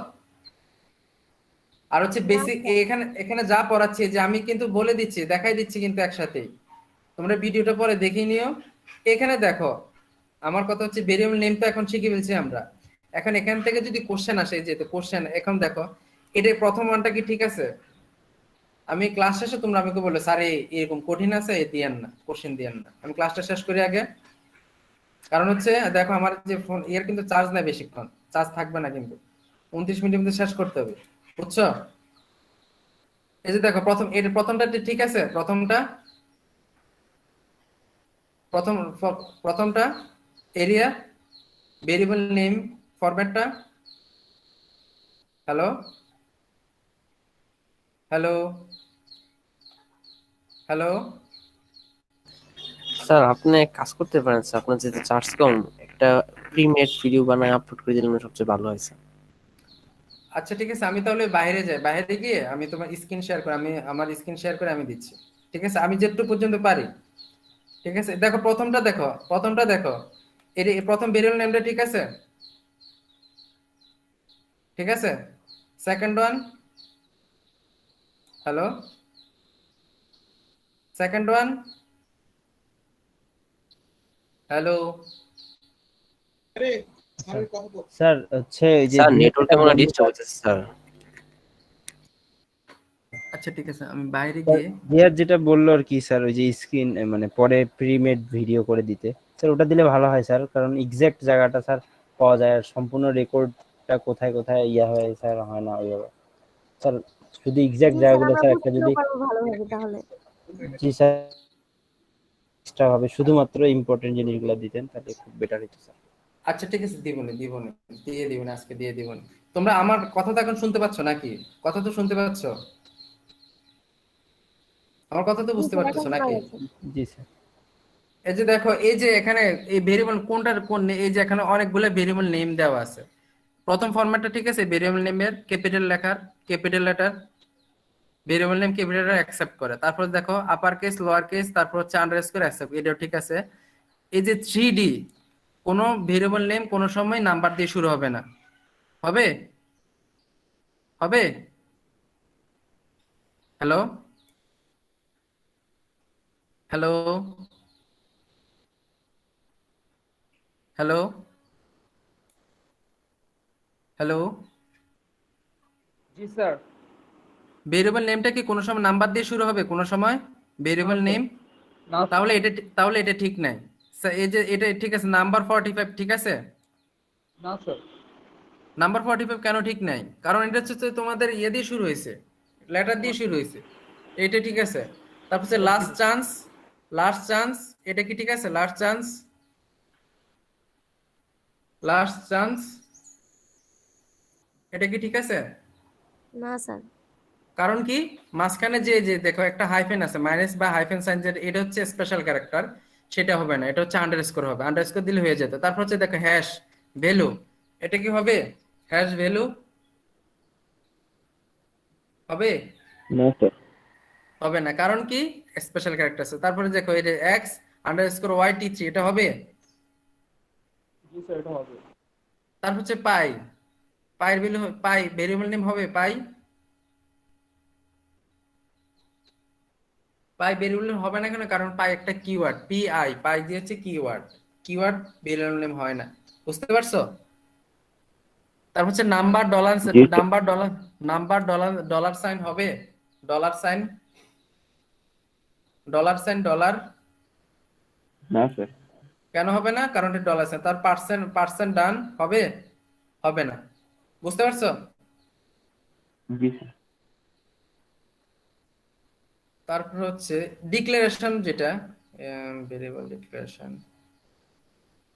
আর হচ্ছে বেসিক এখানে এখানে যা পড়াচ্ছি যে আমি কিন্তু বলে দিচ্ছি, দেখাই দিচ্ছি কিন্তু একসাথেই, তোমরা ভিডিওটা পরে দেখে নিও। এখানে দেখো, আমার কথা হচ্ছে ভেরিয়েবল নেম তো এখন শিখে ফেলছি আমরা। এখন এখান থেকে যদি কোশ্চেন আসে, এই যে কোশ্চেন, এখন দেখো এটা প্রথম ওয়ানটা কি ঠিক আছে? আমি ক্লাস শেষে তোমরা আমাকে বললো স্যার এরকম কঠিন আছে, এ দিয়েন না, কোশ্চেন দিয়েন না। আমি ক্লাসটা শেষ করি আগে, কারণ হচ্ছে দেখো আমার যে ফোন এর কিন্তু চার্জ নাই বেশিক্ষণ, চার্জ থাকবে না কিন্তু, 29 মিনিটের মধ্যে শেষ করতে হবে, বুঝছো? এই যে দেখো প্রথমটা ঠিক আছে, প্রথমটা এরিয়া ভেরিয়েবল নেম ফরম্যাটটা। হ্যালো হ্যালো হ্যালো স্যার আপনি এক কাজ করতে পারেন স্যার, আপনার যেহেতু চার্জ কম, একটা প্রিমেড ভিডিও বানায় আপলোড করে দিলে সবচেয়ে ভালো হয় স্যার। আচ্ছা ঠিক আছে, আমি তাহলে বাইরে যাই, বাইরে গিয়ে আমি তোমার স্ক্রিন শেয়ার করে, আমি আমার স্ক্রিন শেয়ার করে আমি দিচ্ছি, ঠিক আছে? আমি যেটুকু পর্যন্ত পারি, ঠিক আছে? দেখো প্রথমটা দেখো, এর প্রথম ভেরিয়েবল নেমটা ঠিক আছে, ঠিক আছে? Second one, hello, second one, hello, sir হচ্ছে এই যে স্যার দিয়ে নেটওয়ার্কে মনে ডিস্টার্ব হচ্ছে স্যার। আচ্ছা ঠিক আছে, আমি বাইরে স্যার গিয়ে জিয়ার যেটা বললো আর কি স্যার, ওই যে স্ক্রিন মানে পরে প্রিমেড ভিডিও করে দিতে, স্যার ওটা দিলে ভালো হয় স্যার, কারণ এক্সাক্ট জায়গাটা স্যার পাওয়া যায়, আর সম্পূর্ণ রেকর্ডটা কোথায় কোথায় ইয়া হয় স্যার হয় না ওইভাবে স্যার, শুধু এক্সাক্ট জি স্যার, জায়গাগুলো আমরা স্যার একটা বুঝতেও যদি, পারবো ভালোভাবে তাহলে। জি স্যার, এক্সট্রা ভাবে শুধুমাত্র ইম্পর্টেন্ট জিনিসগুলো দিতেন তাহলে খুব বেটার হতো স্যার। আচ্ছা ঠিক আছে, দিবনি দিয়ে দিবনি, আজকে দিয়ে দিবনি। তোমরা আমার কথা তো এখন শুনতে পাচ্ছ নাকি? কথা তো শুনতে পাচ্ছ? আমার কথা তো জি বুঝতে স্যার, এখন পারতেছো শোনা নাকি? যাচ্ছে। জি স্যার। এই যে দেখো, এই যে এখানে এই ভেরিয়েবল কোনটার কোন এই যে এখানে অনেকগুলো ভেরিয়েবল নেম দেওয়া আছে। প্রথম ফরম্যাটটা ঠিক আছে, ভেরিয়েবল নেমের ক্যাপিটাল লেখার, capital letter, variable name capital letter accept করে। তারপর দেখো আপার কেস, লোয়ার কেস, তারপর হচ্ছে আন্ডারস্কোর অ্যাকসেপ্ট, এটাও ঠিক আছে। এই যে 3D, কোনো ভেরিয়েবল নেম কোনো সময় নাম্বার দিয়ে শুরু হবে না, হবে? হবে? হ্যালো হ্যালো হ্যালো হ্যালো জি স্যার। ভেরিয়েবল নেমটা কি কোনো সময় নাম্বার দিয়ে শুরু হবে কোনো সময়? Variable sir. নেম, না স্যার। তাহলে এটা ঠিক নাই। এই যে এটা ঠিক আছে, নাম্বার 45 ঠিক আছে? না স্যার। নাম্বার 45 কেন ঠিক নাই? কারণ এটা হচ্ছে তোমাদের ইয়ে দিয়ে শুরু হয়েছে, লেটার দিয়ে শুরু হয়েছে, এটা ঠিক আছে। তারপর হচ্ছে লাস্ট চান্স, এটা কি ঠিক আছে? লাস্ট চান্স, এটা কি ঠিক আছে? না স্যার। কারণ কি, মাঝখানে যে যে দেখো একটা হাইফেন আছে, মাইনাস বা হাইফেন সাইন, যেটা এটা হচ্ছে স্পেশাল ক্যারেক্টার, সেটা হবে না, এটা হচ্ছে আন্ডারস্কোর হবে, আন্ডারস্কোর দিলে হয়ে যেত। তারপর হচ্ছে দেখো হ্যাশ ভ্যালু, এটা কি হবে? হ্যাশ ভ্যালু হবে? না স্যার। হবে না, কারণ কি, স্পেশাল ক্যারেক্টার আছে। তারপরে দেখো এই যে X underscore Y T three, এটা হবে? জি স্যার, এটা হবে। তারপর হচ্ছে পাই, পাইয়ের ভ্যালু, পাই ভেরিয়েবল নেম হবে পাই, পাই ভেরিয়েবল নেম হবে না কেন? কারণ পাই একটা কিওয়ার্ড, পি আই, পাই দিয়ে হচ্ছে কিওয়ার্ড, কিওয়ার্ড ভেরিয়েবল নেম হয় না, বুঝতে পারছো? তারপর হচ্ছে নাম্বার ডলার, জি স্যার। ডলার সাইন হবে? ডলার সাইন, ডলার না স্যার। কেন হবে না? কারণ এটা ডলার সাইন। তার পার্সেন্ট ডান হবে? হবে না, বুঝতে পারছো? জি স্যার। তারপর হচ্ছে ডিক্লারেশন, যেটা ভেরিয়েবল ডিক্লারেশন,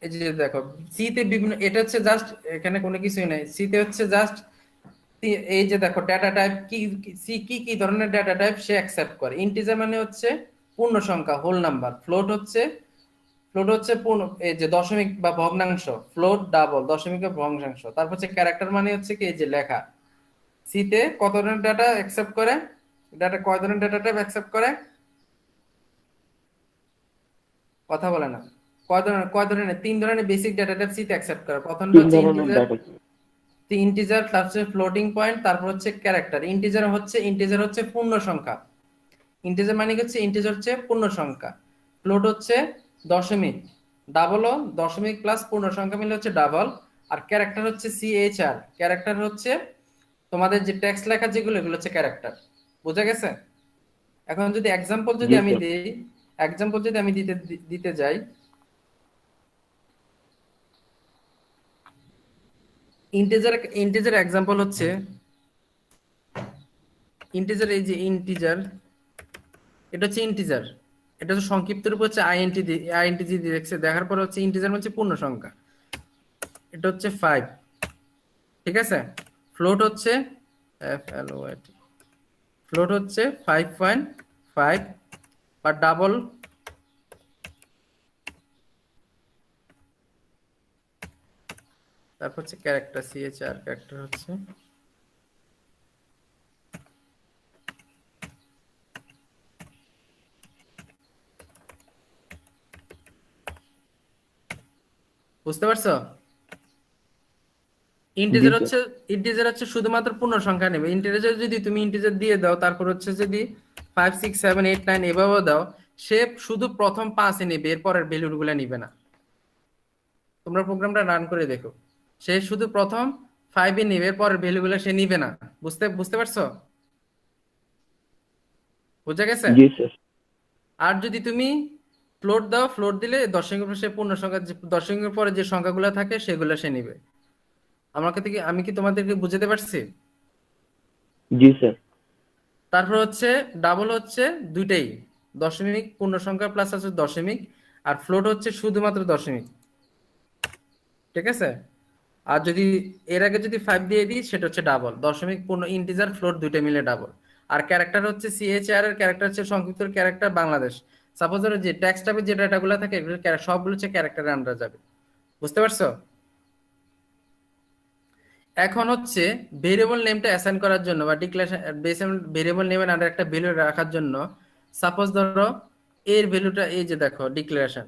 এই যে দেখো সি তে বিভিন্ন, এটা হচ্ছে জাস্ট, এখানে কোনো কিছুই নাই, সি তে হচ্ছে জাস্ট এই যে দেখো ডেটা টাইপ কি, সি কি কি ধরনের ডেটা টাইপ সে অ্যাকসেপ্ট করে। ইন্টিজার মানে হচ্ছে পূর্ণ সংখ্যা, হোল নাম্বার। ফ্লোট হচ্ছে পূর্ণ, এই যে দশমিক বা ভগ্নাংশ, ফ্লোট ডাবল, দশমিক বা ভগ্নাংশ। তারপর হচ্ছে ক্যারেক্টার মানে হচ্ছে কি, এই যে লেখা। সি তে কত ধরনের ডাটা অ্যাকসেপ্ট করে, কয় ধরনের ডেটা টাইপ অ্যাকসেপ্ট করে? কথা বলে না। কয় ধরনের 3 ধরনের বেসিক ডেটা টাইপ সি তে অ্যাকসেপ্ট করে। প্রথমটা 3 হচ্ছে ধরনের ডাটা। ইন্টিজার, তারপর হচ্ছে ফ্লোটিং পয়েন্ট, তারপর হচ্ছে ক্যারেক্টার। ইন্টিজার হচ্ছে পূর্ণ সংখ্যা। ইন্টিজার মানে হচ্ছে ইন্টিজার হচ্ছে পূর্ণ সংখ্যা। ফ্লোট হচ্ছে দশমিক, ডাবলও দশমিক প্লাস পূর্ণ সংখ্যা মিলে হচ্ছে ডাবল। আর ক্যারেক্টার হচ্ছে CHR। ক্যারেক্টার হচ্ছে তোমাদের যে টেক্সট লেখা যেগুলো, এগুলো হচ্ছে ক্যারেক্টার। বোঝা গেছে? এখন যদি এক্সাম্পল যদি জি আমি স্যার। দিই, এক্সাম্পল যদি আমি দিতে যাই, ইন্টিজার এক্সাম্পল হচ্ছে ইন্টিজার। এই যে ইন্টিজার, এটা হচ্ছে ইন্টিজার, এটা হচ্ছে সংক্ষিপ্ত রূপ হচ্ছে আইএনটি দিয়ে দেখছে, দেখার পর হচ্ছে ইন্টিজার হচ্ছে পূর্ণ সংখ্যা, এটা হচ্ছে 5। ঠিক আছে? ফ্লোট হচ্ছে FLOAT, ফ্লোট হচ্ছে 5.5 বা ডাবল। তারপর হচ্ছে ক্যারেক্টার CHR। ক্যারেক্টার হচ্ছে বুঝতে পারছো? জি স্যার। ইন্টিজার হচ্ছে শুধুমাত্র পূর্ণ সংখ্যা নেবে। ইন্টিজার যদি তুমি ইন্টিজার দিয়ে দাও, তারপর হচ্ছে যদি 5 6 7 8 9 এভাবেও দাও, সে শুধু প্রথম 5 নেবে, এরপরের ভ্যালুগুলো নিবে না। তোমরা প্রোগ্রামটা রান করে দেখো, সে শুধু প্রথম 5 নেবে, এরপরের ভ্যালুগুলো সে নিবে না। বুঝতে পারছো? বুঝা গেছে? জি স্যার। আর যদি তুমি ফ্লোট দাও, ফ্লোট দিলে দশমিকের পর সে পূর্ণ সংখ্যা, দশমিকের পরে যে সংখ্যাগুলো থাকে সেগুলো সে নিবে। আমি কি তোমাদেরকে বুঝাতে পারছি? জি স্যার। তারপর হচ্ছে ডাবল হচ্ছে দুইটাই দশমিক, পূর্ণ সংখ্যা প্লাস আছে দশমিক, আর ফ্লোট হচ্ছে শুধুমাত্র দশমিক। ঠিক আছে? আর যদি এর আগে যদি 5 দিয়ে দিই, সেটা হচ্ছে ডাবল, দশমিক পূর্ণ ইন্টিজার ফ্লোট দুইটা মিলে ডাবল। আর ক্যারেক্টার হচ্ছে CHR এর ক্যারেক্টার হচ্ছে সংক্ষিপ্ত ক্যারেক্টার বাংলাদেশ। সাপোজ ধরো যে টেক্সট টাইপের যে ডাটাগুলো থাকে, এগুলো সবগুলো হচ্ছে ক্যারেক্টারের আন্ডার যাবে। বুঝতে পারছো? এখন হচ্ছে ভেরিয়েবল নেমটা অ্যাসাইন করার জন্য বা ডিক্লারেশন ভেরিয়েবল নেমের আন্ডার একটা ভ্যালু রাখার জন্য, সাপোজ ধরো এর ভ্যালুটা, এই যে দেখো ডিক্লারেশন,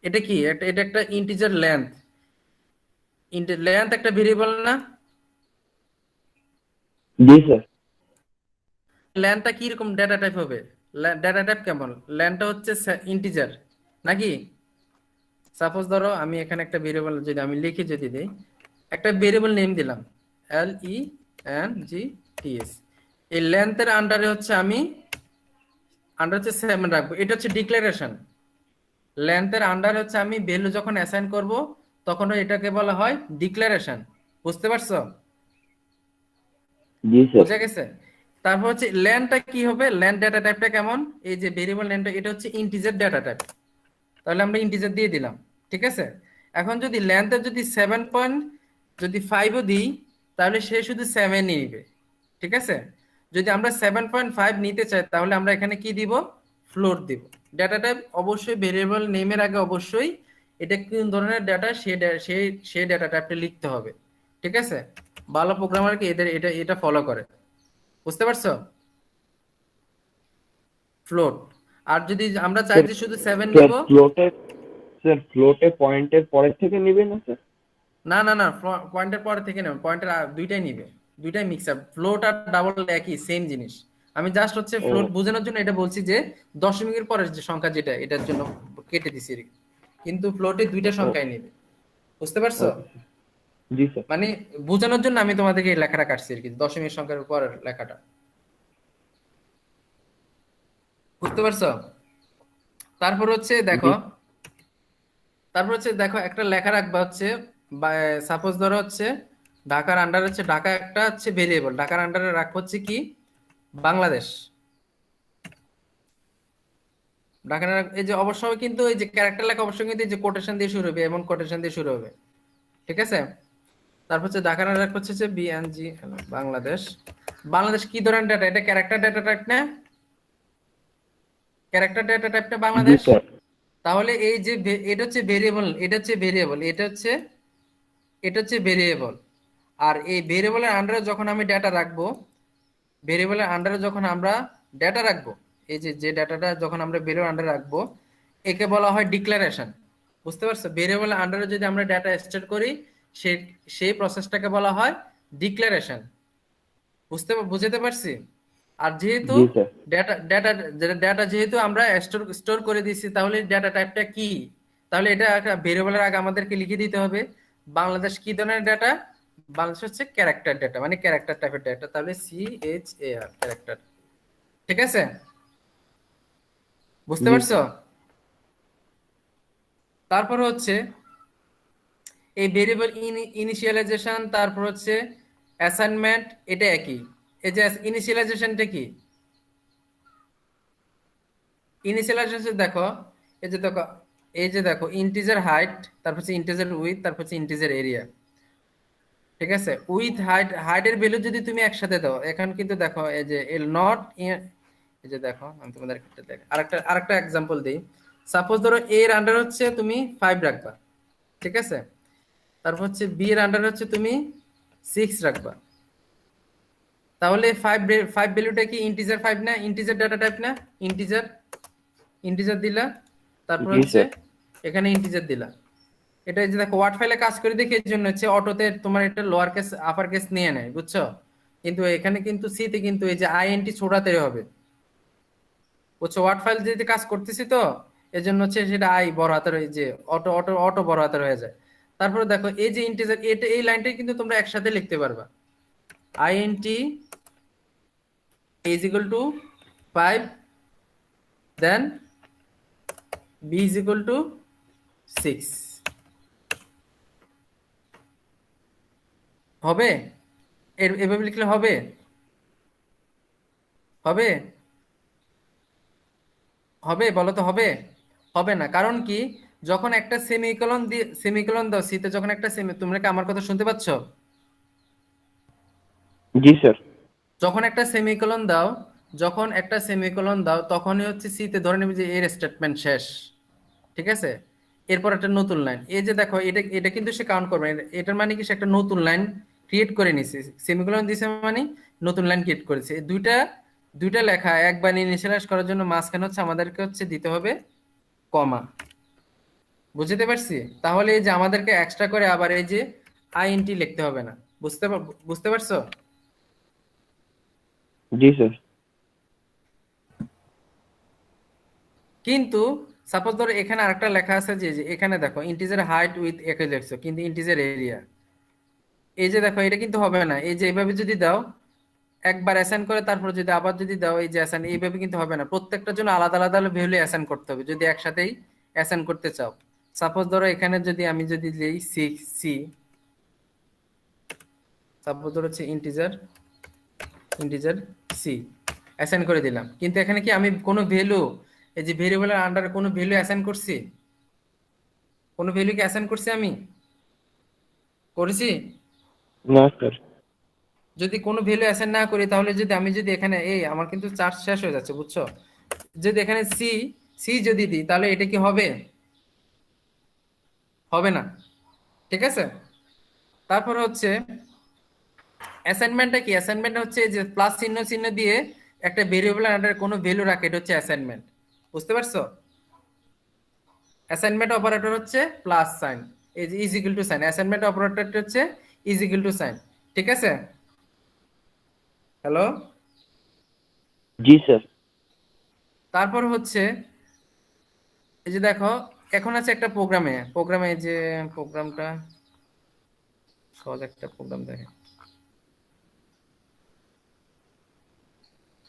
এটা কি এটা একটা ইন্টিজার লেন্থ। লেন্থ একটা ভেরিয়েবল না? জি স্যার। লেন্থটা কি রকম ডেটা টাইপ হবে? ডেটা টাইপ কেমন? লেন্থটা হচ্ছে ইন্টিজার নাকি? সাপোজ ধরো আমি এখানে একটা ভেরিয়েবল যদি আমি লিখে যদি দিই, একটা ভেরিয়েবল নেম দিলাম LENGTS, এই লেন্থের আন্ডারে হচ্ছে আমি আন্ডার হচ্ছে 7 রাখবো, এটা হচ্ছে ডিক্লারেশন। লেন্থের আন্ডারে হচ্ছে আমি ভ্যালু যখন অ্যাসাইন করব, তখন এটাকে বলা হয় ডিক্লারেশন। বুঝতে পারছো? জি স্যার। বুঝা গেছে? তারপর হচ্ছে লেন্থটা কি হবে, লেন্থ ডেটা টাইপটা কেমন? এই যে ভেরিয়েবল লেন্থটা, এটা হচ্ছে ইন্টিজার ডেটা টাইপ, তাহলে আমরা ইন্টিজার দিয়ে দিলাম। ঠিক আছে? এখন যদি লেন্থের যদি 7.5ও দিই, তাহলে সে শুধু 7 নিবে। ঠিক আছে? যদি আমরা 7.5 নিতে চাই, তাহলে আমরা এখানে কি দিব? ফ্লোট দিব। ডেটা টাইপ অবশ্যই ভেরিয়েবল নেমের আগে অবশ্যই এটা কোন ধরনের ডেটা, সেই ডেটা টাইপটা লিখতে হবে। ঠিক আছে? ভালো প্রোগ্রামার কি এটা ফলো করে। বুঝতে পারছো? ফ্লোট। আর যদি আমরা চাই যে শুধু 7 নিব, ফ্লোটে পয়েন্টের পরের থেকে নিবে না স্যার? না, পয়েন্টের পরে থেকে নেবে, পয়েন্টের দুইটাই নিবে, দুইটাই মিক্স আপ। ফ্লোট আর ডাবল একই সেম জিনিস। আমি জাস্ট হচ্ছে ফ্লোট বোঝানোর জন্য এটা বলছি যে দশমিকের পরের যে সংখ্যা যেটা, এটার জন্য কেটে দিছি, কিন্তু ফ্লোটে দুইটা সংখ্যাই নেবে। বুঝতে পারছো? জি স্যার। মানে বোঝানোর জন্য আমি তোমাদেরকে এই লেখাটা কাটছি আর কি, দশমিক সংখ্যার পরের লেখাটা। বুঝতে পারছো? তারপর হচ্ছে দেখো একটা লেখা রাখবা হচ্ছে, সাপোজ ধরো হচ্ছে ঢাকার আন্ডার হচ্ছে, ঢাকা একটা হচ্ছে ভেরিয়েবল, ঢাকার আন্ডারে রাখবো হচ্ছে কি বাংলাদেশ। ঢাকার এই যে অবশ্যই কিন্তু এই যে ক্যারেক্টার লেখা অবশ্যই কিন্তু এই যে কোটেশন দিয়ে শুরু হবে, এমন কোটেশন দিয়ে শুরু হবে। ঠিক আছে? তারপর হচ্ছে ঢাকার আন্ডার রাখবো হচ্ছে BNG বাংলাদেশ। বাংলাদেশ কি ধরনের ডাটা? এটা ক্যারেক্টার ডাটা টাইপ না? ক্যারেক্টার ডাটা টাইপটা জি বাংলাদেশ। স্যার। তাহলে এই যে এটা হচ্ছে ভেরিয়েবল, এটা হচ্ছে ভেরিয়েবল। আর এই ভেরিয়েবলের আন্ডারে যখন আমি ডেটা রাখবো, ভেরিয়েবলের আন্ডারে যখন আমরা ডেটা রাখবো, এই যে ডাটাটা যখন আমরা ভেরিয়েবল আন্ডারে রাখবো, একে বলা হয় ডিক্লারেশন। বুঝতে পারছো? ভেরিয়েবল আন্ডারে যদি আমরা ডেটা স্টোর করি সেই প্রসেসটাকে বলা হয় ডিক্লারেশন। বুঝতে পারছি? আর যেহেতু জি স্যার। ডেটা যেহেতু আমরা স্টোর করে দিয়েছি, তাহলে ডেটা টাইপটা কি? তাহলে এটা একটা ভেরিয়েবলের আগে আমাদেরকে লিখে দিতে হবে বাংলাদেশ কি ধরনের ডেটা। বাংলাদেশ হচ্ছে ক্যারেক্টার ডেটা, মানে ক্যারেক্টার টাইপের ডেটা, তাহলে CHAR ক্যারেক্টার। ঠিক আছে? বুঝতে জি পারছো? তারপর হচ্ছে এই ভেরিয়েবল ইনিশিয়ালাইজেশন, তারপর হচ্ছে অ্যাসাইনমেন্ট, এটা একই। এই যে ইনিশিয়ালাইজেশনটা কি? ইনিশিয়ালাইজেশন দেখো, এই যে দেখো ইন্টিজার হাইট, তারপর হচ্ছে ইন্টিজার উইথ, তারপর হচ্ছে ইন্টিজার এরিয়া। ঠিক আছে? উইথ হাইটের ভ্যালু যদি তুমি একসাথে দাও, এখন কিন্তু দেখো এই যে নট, এই যে দেখো আমি তোমাদের আরেকটা এক্সাম্পল দিই। সাপোজ ধরো A এর আন্ডার হচ্ছে তুমি 5 রাখবা, ঠিক আছে? তারপর হচ্ছে B এর আন্ডার হচ্ছে তুমি 6 রাখবা। তাহলে 5 ভ্যালুটা কি ইন্টিজার 5 না? ইন্টিজার ডাটা টাইপ না? ইন্টিজার দিলা, তারপর জি হচ্ছে স্যার। এখানে ইন্টিজার দিলা। এটা এই যে দেখো ওয়ার্ড ফাইলে কাজ করে দেখে, এর জন্য হচ্ছে অটোতে তোমার এটা লোয়ার কেস আপার কেস নিয়ে নেয়, বুঝছো? কিন্তু এখানে কিন্তু সি তে কিন্তু এই যে আইএনটি ছোটাতে হবে, বুঝছো? ওয়ার্ড ফাইল যেতে কাজ করতেছি তো, এজন্য হচ্ছে সেটা আই বড় হাতের, এই যে অটো অটো অটো বড় হাতের হয়ে যায়। তারপরে দেখো এই যে ইন্টিজার, এটা এই লাইনটাই কিন্তু তোমরা একসাথে লিখতে পারবা। Int is equal to 5, then b is equal to 6 হবে? এভাবে লিখলে হবে? হবে? হবে বলো তো হবে? হবে না, কারণ কি? যখন একটা সেমিকোলন দাও সিতে, যখন একটা তোমরা কি আমার কথা শুনতে পাচ্ছ? জি স্যার। যখন একটা সেমিকোলন দাও তখনই হচ্ছে সিতে ধরে নেবে যে এর স্টেটমেন্ট শেষ, ঠিক আছে? এরপর একটা নতুন লাইন, এই যে দেখো এটা এটা কিন্তু সে কাউন্ট করবে না। এটার মানে কি? সে একটা নতুন লাইন ক্রিয়েট করে নিছে, সেমিকোলন দিছে মানে নতুন লাইন ক্রিয়েট করেছে। এই দুইটা লেখা একবার ইনিশিয়ালাইজ করার জন্য মাঝখানে হচ্ছে আমাদেরকে হচ্ছে দিতে হবে কমা। বুঝতে পারছি? তাহলে এই যে আমাদেরকে এক্সট্রা করে আবার এই যে আইএনটি লিখতে হবে না। বুঝতে পারছো? জি স্যার। কিন্তু সাপোজ ধরো এখানে আরেকটা লেখা আছে যে এখানে দেখো ইন্টিজার হাইট উইথ একই লিখছো, কিন্তু ইন্টিজার এরিয়া, এই যে দেখো এটা কিন্তু হবে না। এই যে এইভাবে যদি দাও, একবার অ্যাসাইন করে তারপর যদি আবার যদি দাও, এই যে অ্যাসাইন, এইভাবে কিন্তু হবে না। প্রত্যেকটার জন্য আলাদা আলাদা ভ্যালু অ্যাসাইন করতে হবে যদি একসাথেই অ্যাসাইন করতে চাও। সাপোজ ধরো এখানে যদি আমি যদি দিই সি, সাপোজ ধরো হচ্ছে ইন্টিজার সি অ্যাসাইন করে দিলাম, কিন্তু এখানে কি আমি কোনো ভ্যালু, এই যে ভেরিয়েবলের আন্ডারে কোনো ভ্যালু অ্যাসাইন করছি? কোনো ভ্যালু কি অ্যাসাইন করছি? আমি করেছি? না স্যার। যদি কোনো ভ্যালু অ্যাসাইন না করি, তাহলে যদি আমি যদি এখানে এই আমার কিন্তু চার্জ শেষ হয়ে যাচ্ছে, বুঝছো? যদি এখানে সি যদি দিই, তাহলে এটা কি হবে? হবে না, ঠিক আছে? তারপর হচ্ছে অ্যাসাইনমেন্টটা কি? অ্যাসাইনমেন্ট হচ্ছে যে প্লাস চিহ্ন দিয়ে একটা ভেরিয়েবলের আন্ডারে কোনো ভ্যালু রাখে, এটা হচ্ছে অ্যাসাইনমেন্ট। বুঝতে পারছো? অ্যাসাইনমেন্ট অপারেটর হচ্ছে প্লাস সাইন, এই যে is equal to sign, assignment অপারেটরটা হচ্ছে ইজ ইকুয়াল টু সাইন, ঠিক আছে? হ্যালো? জি স্যার। তারপর হচ্ছে এই যে দেখো এখন আছে একটা প্রোগ্রামে যে প্রোগ্রামটা সহজ একটা প্রোগ্রাম দেখে,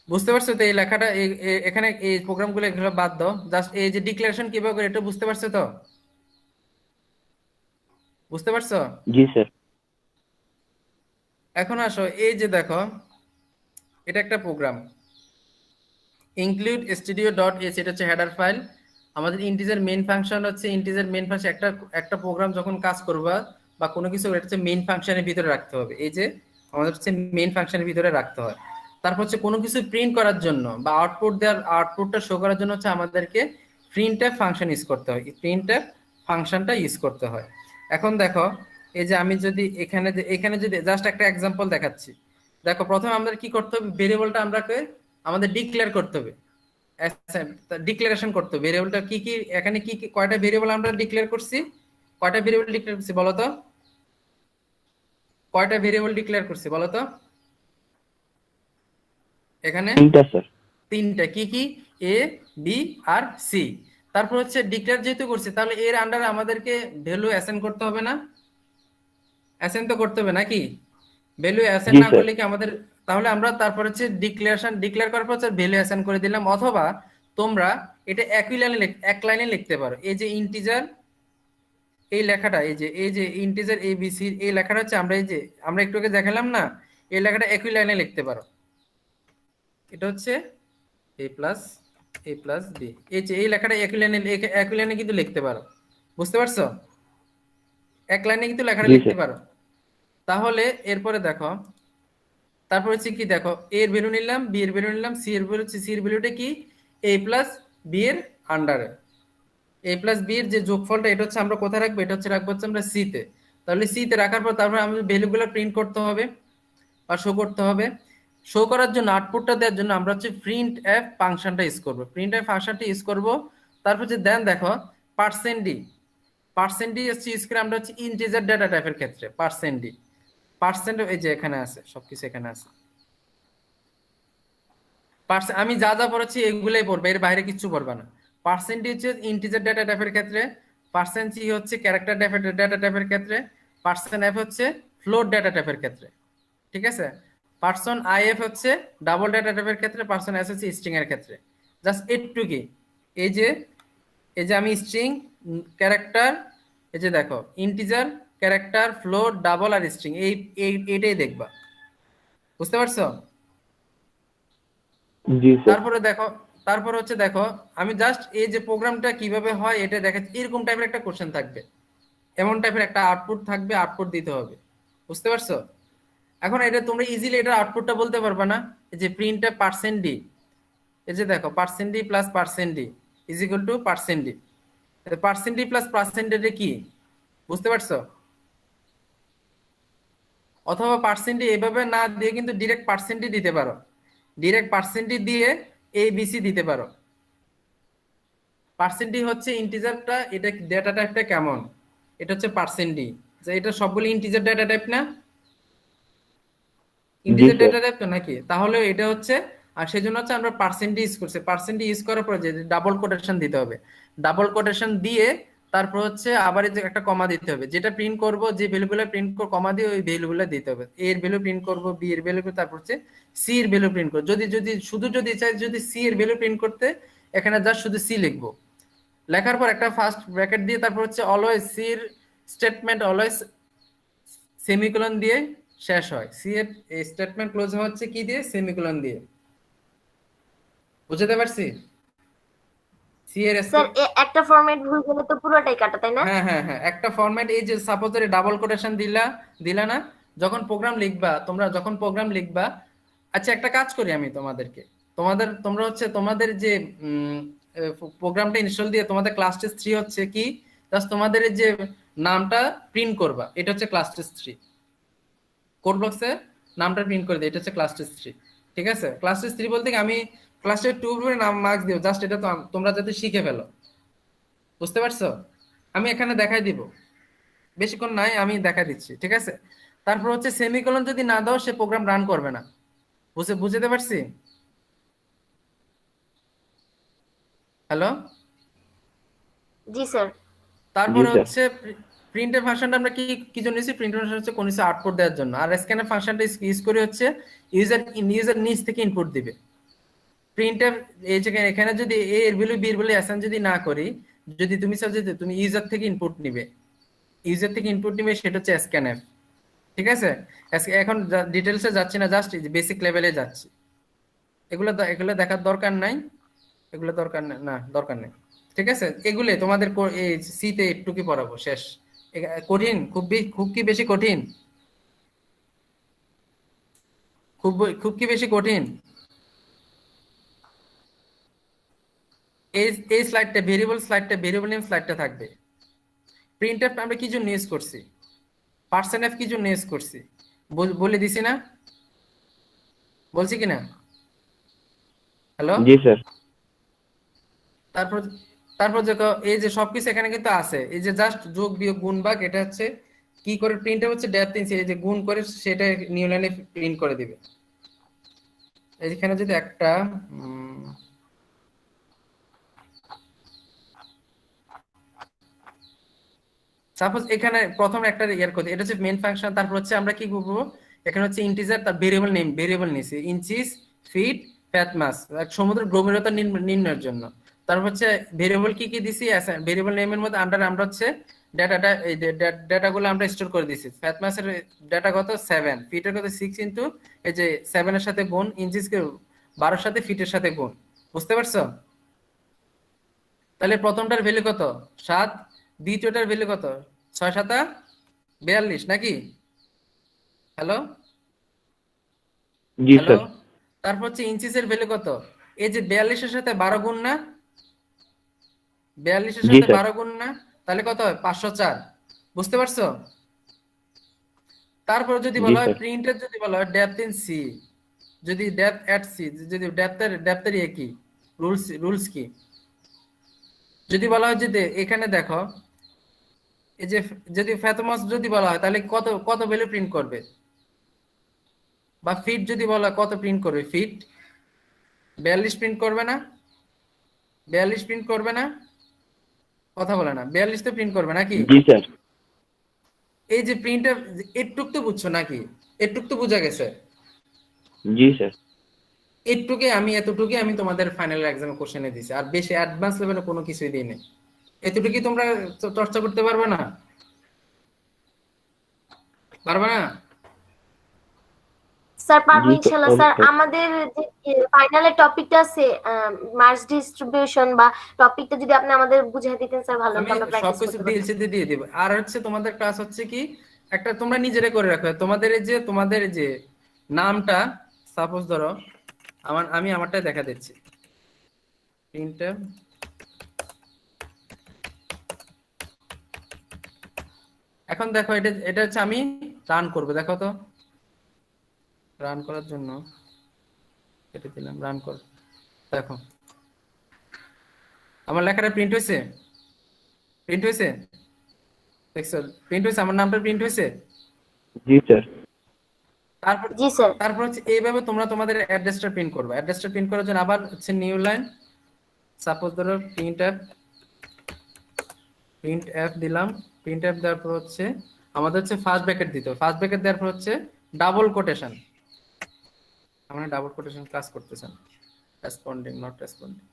বুঝতে পারছো তো? এই লেখাটা এখানে এই প্রোগ্রামগুলো এগুলো বাদ দাও, জাস্ট এই যে ডিক্লারেশন কিভাবে করে এটা বুঝতে পারছো তো? বুঝতে পারছো? জি স্যার। এখন আসো এই যে দেখো এটা একটা প্রোগ্রাম include studio.h, এটা হচ্ছে হেডার ফাইল। আমাদের ইন্টিজার মেইন ফাংশন হচ্ছে একটা প্রোগ্রাম যখন কাজ করবা বা কোনো কিছু, এটা হচ্ছে মেইন ফাংশনের ভিতরে রাখতে হবে। এই যে আমাদের হচ্ছে মেইন ফাংশনের ভিতরে রাখতে হয়। তারপর হচ্ছে কোনো কিছু প্রিন্ট করার জন্য বা আউটপুটটা শো করার জন্য হচ্ছে আমাদেরকে প্রিন্টএফ ফাংশন ইউজ করতে হয়, প্রিন্টএফ ফাংশনটা ইউজ করতে হয়। এখন দেখো এই যে আমি যদি এখানে যদি জাস্ট একটা এক্সাম্পল দেখাচ্ছি। দেখো প্রথমে আমাদের কি করতে হবে? ভেরিয়েবলটা আমাদের ডিক্লেয়ার করতে হবে। ডিক্লারেশন করতে ভেরিয়েবলটা কি কি, এখানে কি কি কয়টা ভেরিয়েবল আমরা ডিক্লেয়ার করছি, কয়টা ভেরিয়েবল ডিক্লেয়ার করছি বলো তো, কয়টা ভেরিয়েবল ডিক্লেয়ার করছি বলো তো এখানে? তিনটা স্যার। তিনটা। কি কি? এ, বি আর সি। তারপর হচ্ছে ডিক্লেয়ার যেহেতু করছি, তাহলে এর আন্ডারে আমাদেরকে ভ্যালু অ্যাসাইন করতে হবে না? অ্যাসাইন তো করতে হবে নাকি? ভ্যালু অ্যাসাইন জি না স্যার। করলে কি আমাদের, তাহলে আমরা তারপর হচ্ছে ডিক্লেয়ার করার পর হচ্ছে ভ্যালু অ্যাসাইন করে দিলাম। অথবা তোমরা এটা একই লাইনে এক লাইনে লিখতে পারো। এই যে ইন্টিজার এই লেখাটা, এই যে ইন্টিজার এ বি সি এই লেখাটা হচ্ছে আমরা একটু আগে দেখালাম না, এই লেখাটা একই লাইনে লিখতে পারো। এটা হচ্ছে a প্লাস বি, এই লেখাটা একই লাইনে কিন্তু লিখতে পারো। বুঝতে পারছো? এক লাইনে কিন্তু লেখাটা জি লিখতে স্যার। পারো। তাহলে এরপরে দেখো, তারপর হচ্ছে কি, দেখো এ এর ভ্যালু নিলাম, বি এর ভ্যালু নিলাম, সি এর ভ্যালু হচ্ছে, সি এর ভ্যালুটা কি, এ প্লাস বি এর আন্ডারে। এ প্লাস বি এর যে যোগফলটা এটা হচ্ছে আমরা কোথায় রাখবো, এটা হচ্ছে রাখবো হচ্ছে আমরা সি তে। তাহলে সি তে রাখার পর তারপর আমাদের ভ্যালুগুলো প্রিন্ট করতে হবে বা শো করতে হবে। শো করার জন্য আউটপুটটা দেওয়ার জন্য আমরা হচ্ছে প্রিন্ট এফ ফাংশনটা ইউজ করব। প্রিন্ট এফ ফাংশনটা ইউজ করব। তারপর যে দেন দেখো পার্সেন্ট ডি হচ্ছে ইউজ করে আমরা হচ্ছে ইন্টিজার ডেটা টাইপের ক্ষেত্রে পার্সেন্ট এই যে এখানে আছে, সবকিছু এখানে আছে। আমি যা যা পড়েছি এগুলাই পড়বে, এর বাইরে কিছু পড়বে না। পার্সেন্ট হচ্ছে ইন্টিজার ডেটা টাইপের ক্ষেত্রে, পার্সেন্ট সি হচ্ছে ক্যারেক্টার ডেটা টাইপের ক্ষেত্রে, পার্সেন্ট এফ হচ্ছে ফ্লোট ডেটা টাইপের ক্ষেত্রে। ঠিক আছে? পার্সন আইএফ হচ্ছে ডাবল ডেটা টাইপের ক্ষেত্রে, পার্সন এস হচ্ছে স্ট্রিং এর ক্ষেত্রে। জাস্ট একটু কি, এই যে আমি স্ট্রিং, ক্যারেক্টার, এই যে দেখো ইন্টিজার, ক্যারেক্টার, ফ্লোট, ডাবল আর স্ট্রিং, এইটাই দেখবা। বুঝতে পারছো? জি স্যার। তারপর হচ্ছে দেখো, আমি জাস্ট এই যে প্রোগ্রামটা কিভাবে হয় এটা দেখাচ্ছি। এরকম টাইপের একটা কোশ্চেন থাকবে, এমন টাইপের একটা আউটপুট থাকবে, আউটপুট দিতে হবে। বুঝতে পারছো? এখন এটা তোমরা ইজিলি এটা আউটপুটটা বলতে পারবে না। এই যে প্রিন্ট পার্সেন্ট ডি, এই যে দেখো percent D plus percent D is equal two percent D. Percent D plus percent D কি? বুঝতে পারছো? অথবা পার্সেন্ট ডি এভাবে না দিয়ে কিন্তু ডিরেক্ট পার্সেন্ট ডি দিতে পারো, ডিরেক্ট পার্সেন্ট ডি দিয়ে এ বি সি দিতে পারো। পার্সেন্ট ডি হচ্ছে ইন্টিজারটা, এটা ডেটা টাইপটা কেমন, এটা হচ্ছে পার্সেন্ট ডি। যে এটা সবগুলো ইন্টিজার ডেটা টাইপ না, জি ইন্টিজার স্যার। ডেটা টাইপ তো নাকি? তাহলে এটা হচ্ছে, আর সেজন্য হচ্ছে আমরা পার্সেন্ট ডি ইউজ করছি। পার্সেন্ট ডি ইউজ করার পর যে ডাবল কোটেশন দিতে হবে, ডাবল কোটেশন দিয়ে তারপর হচ্ছে আবার এই যে একটা কমা দিতে হবে। যেটা প্রিন্ট করব, যে ভ্যালুগুলো প্রিন্ট করব কমা দিয়ে ওই ভ্যালুগুলো দিতে হবে। এ এর ভ্যালু প্রিন্ট করব, বি এর ভ্যালু, তারপর হচ্ছে সি এর ভ্যালু প্রিন্ট করব। যদি চাই যদি সি এর ভ্যালু প্রিন্ট করতে, এখানে জাস্ট শুধু সি লিখবো। লেখার পর একটা ফার্স্ট ব্র্যাকেট দিয়ে তারপর হচ্ছে অলওয়েজ সি এর স্টেটমেন্ট অলওয়েজ সেমিকোলন দিয়ে শেষ হয়। সি এর এই স্টেটমেন্ট ক্লোজ হচ্ছে কি দিয়ে? সেমিকোলন দিয়ে। বুঝতে পারছি? সি এর স্যার একটা ফরম্যাট ভুল গেলে তো পুরোটাই কাটা, তাই না? হ্যাঁ হ্যাঁ হ্যাঁ, একটা ফরম্যাট, এই যে সাপোজ ডাবল কোটেশন দিলা না, যখন প্রোগ্রাম লিখবা, আচ্ছা একটা কাজ করি আমি তোমাদেরকে, তোমরা হচ্ছে তোমাদের যে প্রোগ্রামটা ইনস্টল দিয়ে তোমাদের ক্লাস টেস্ট 3 হচ্ছে কি, জাস্ট তোমাদের যে নামটা প্রিন্ট করবা, এটা হচ্ছে ক্লাস টেস্ট 3। কোড বক্সে নামটা প্রিন্ট করে দিই, এটা হচ্ছে ক্লাস টেস্ট 3। ঠিক আছে? ক্লাস টেস্ট 3 বলতে কি, আমি ক্লাস টেস্ট 2 এর নাম মার্কস দিও, জাস্ট এটা তো তোমরা যাতে শিখে ফেলো। বুঝতে পারছো? আমি এখানে দেখাই দিব, বেশিক্ষণ নাই, আমি দেখা দিচ্ছি। ঠিক আছে? তারপর হচ্ছে সেমিকোলন যদি না দাও সে প্রোগ্রাম রান করবে না। বুঝতে পারছি? হ্যালো? জি স্যার। তারপরে জি স্যার। হচ্ছে প্রিন্টের ফাংশনটা আমরা কি জন্য ইউজ, প্রিন্ট ফাংশন হচ্ছে কোন কিছু আউটপুট দেওয়ার জন্য। আর স্ক্যানএর ফাংশনটা ইউজ করে হচ্ছে ইউজার নিজ থেকে ইনপুট দিবে। প্রিন্টের এই যে এখানে যদি এ এর ভ্যালু বি এর ভ্যালু অ্যাসাইন যদি না করি, যদি তুমি চাও যে তুমি ইউজার থেকে ইনপুট নিবে, সেটা হচ্ছে স্ক্যানএফ। ঠিক আছে? এখন ডিটেলসে যাচ্ছি না, জাস্ট বেসিক লেভেলে যাচ্ছি। এগুলো দেখার দরকার নাই, দরকার নেই। ঠিক আছে? এগুলো তোমাদের এই সিতে একটু কি পড়াবো, শেষ। কঠিন খুব কি বেশি কঠিন? খুব কি বেশি কঠিন? এই স্লাইডটা ভেরিয়েবল নেম স্লাইডটা থাকবে। প্রিন্টএফ আমরা কি জন্য ইউজ করছি, পার্সেন্ট এফ কি জন্য ইউজ করছি বলে দিছি না? বলছি কিনা? হ্যালো? জি স্যার। তারপর তারপর দেখো এই যে সবকিছু এখানে কিন্তু আছে, এই যে জাস্ট যোগ বিয়োগ গুণ ভাগ, এটা হচ্ছে কি করে প্রিন্ট হচ্ছে ডেপথ ইন, এই যে গুণ করে সেটা নিউ লাইনে প্রিন্ট করে দিবে। এইখানে যদি একটা সাপোজ এখানে প্রথম একটা ইয়ার করতে, এটা হচ্ছে মেইন ফাংশন। তারপর হচ্ছে আমরা কি করবো, এখানে হচ্ছে ইন্টিজার, তার ভেরিয়েবল নেম, ভেরিয়েবল নিছি ইঞ্চিস, ফিট, ফ্যাথমাস, সমুদ্রের গভীরতা নির্ণয়ের জন্য। তারপর হচ্ছে ভেরিয়েবল কি কি দিছি, ভেরিয়েবল নেমের মধ্যে আন্ডার আমরা হচ্ছে ডাটাটা, এই ডাটাগুলো আমরা স্টোর করে দিছি। ফ্যাথমাসের ডাটা কত 7, ফিটের কত 6 ইনটু এই যে 7 এর সাথে গুণ, ইঞ্চিসকে 12 এর সাথে, ফিটের সাথে গুণ। বুঝতে পারছো? তাহলে প্রথমটার ভ্যালু কত 7, দ্বিতীয়টার ভ্যালু কত 6 7 42 নাকি? হ্যালো জি হ্যালো। স্যার। তারপর হচ্ছে ইঞ্চিসের ভ্যালু কত, এই যে 42 এর সাথে 12 গুণ না, 42 এর জি সাথে স্যার। 12 গুণ না, তাহলে কত হয় 504। বুঝতে পারছো? তারপর যদি জি বলা হয় স্যার। প্রিন্টের, যদি বলা হয় ডেপথ ইন সি, যদি ডেপথ এট সি, যদি ডেপথের ইয়ে কি, রুলস কি, যদি বলা হয়, যদি এখানে দেখো এই যে যদি ফ্যাথমাস যদি বলা হয় তাহলে কত কত ভ্যালু প্রিন্ট করবে, বা ফিট যদি বলা হয় কত প্রিন্ট করবে, ফিট 42 প্রিন্ট করবে না, 42 প্রিন্ট করবে না, কথা বলে না, 42 তো প্রিন্ট করবে নাকি? জি স্যার। এই যে প্রিন্টটা এটুক তো বুঝছো নাকি, এটুক তো বোঝা গেছে। জি স্যার। এতটুকুই আমি তোমাদের ফাইনাল এক্সামে কোশ্চেনে দিছি, আর বেশি অ্যাডভান্স লেভেলে কোনো কিছুই দিই নাই। এতটুকুই তোমরা চর্চা করতে পারবে না, পারবে না? স্যার পারবো জি স্যার, ইনশাল্লাহ। স্যার অবশ্যই। আমাদের যে ফাইনালের টপিকটা আছে মার্কস ডিস্ট্রিবিউশন, বা টপিকটা যদি আপনি আমাদের বুঝিয়ে দিতেন স্যার, ভালো আমি হতো, আমরা প্র্যাকটিস সবকিছু করতে পারতাম। ডিএলসি তে দিয়ে দিব। আর হচ্ছে তোমাদের ক্লাস হচ্ছে কি, একটা তোমরা নিজেরা করে রাখো, তোমাদের এই যে নামটা, সাপোজ ধরো আমি আমারটাই দেখা দিচ্ছি, তিনটা। এখন দেখো এটা এটা হচ্ছে আমি রান করব, দেখো তো, রান করার জন্য এটা দিলাম, রান কর। দেখো আমার লেখাটা প্রিন্ট হয়েছে, প্রিন্ট হয়েছে, দেখছো প্রিন্ট হয়েছে, আমার নামটা প্রিন্ট হয়েছে। জি স্যার। তারপর জি স্যার। তারপর হচ্ছে এইভাবে তোমরা তোমাদের অ্যাড্রেসটা প্রিন্ট করবে। অ্যাড্রেসটা প্রিন্ট করার জন্য আবার হচ্ছে নিউ লাইন, সাপোজ ধরো প্রিন্ট এফ দিলাম। প্রিন্ট এফ দেওয়ার পর হচ্ছে আমাদের হচ্ছে ফার্স্ট ব্র্যাকেট দিতে হবে। ফার্স্ট ব্র্যাকেট দেওয়ার পর হচ্ছে ডাবল কোটেশন, আমরা ডাবল কোটেশন ক্লাস করতেছেন, রেসপন্ডিং নট রেসপন্ডিং,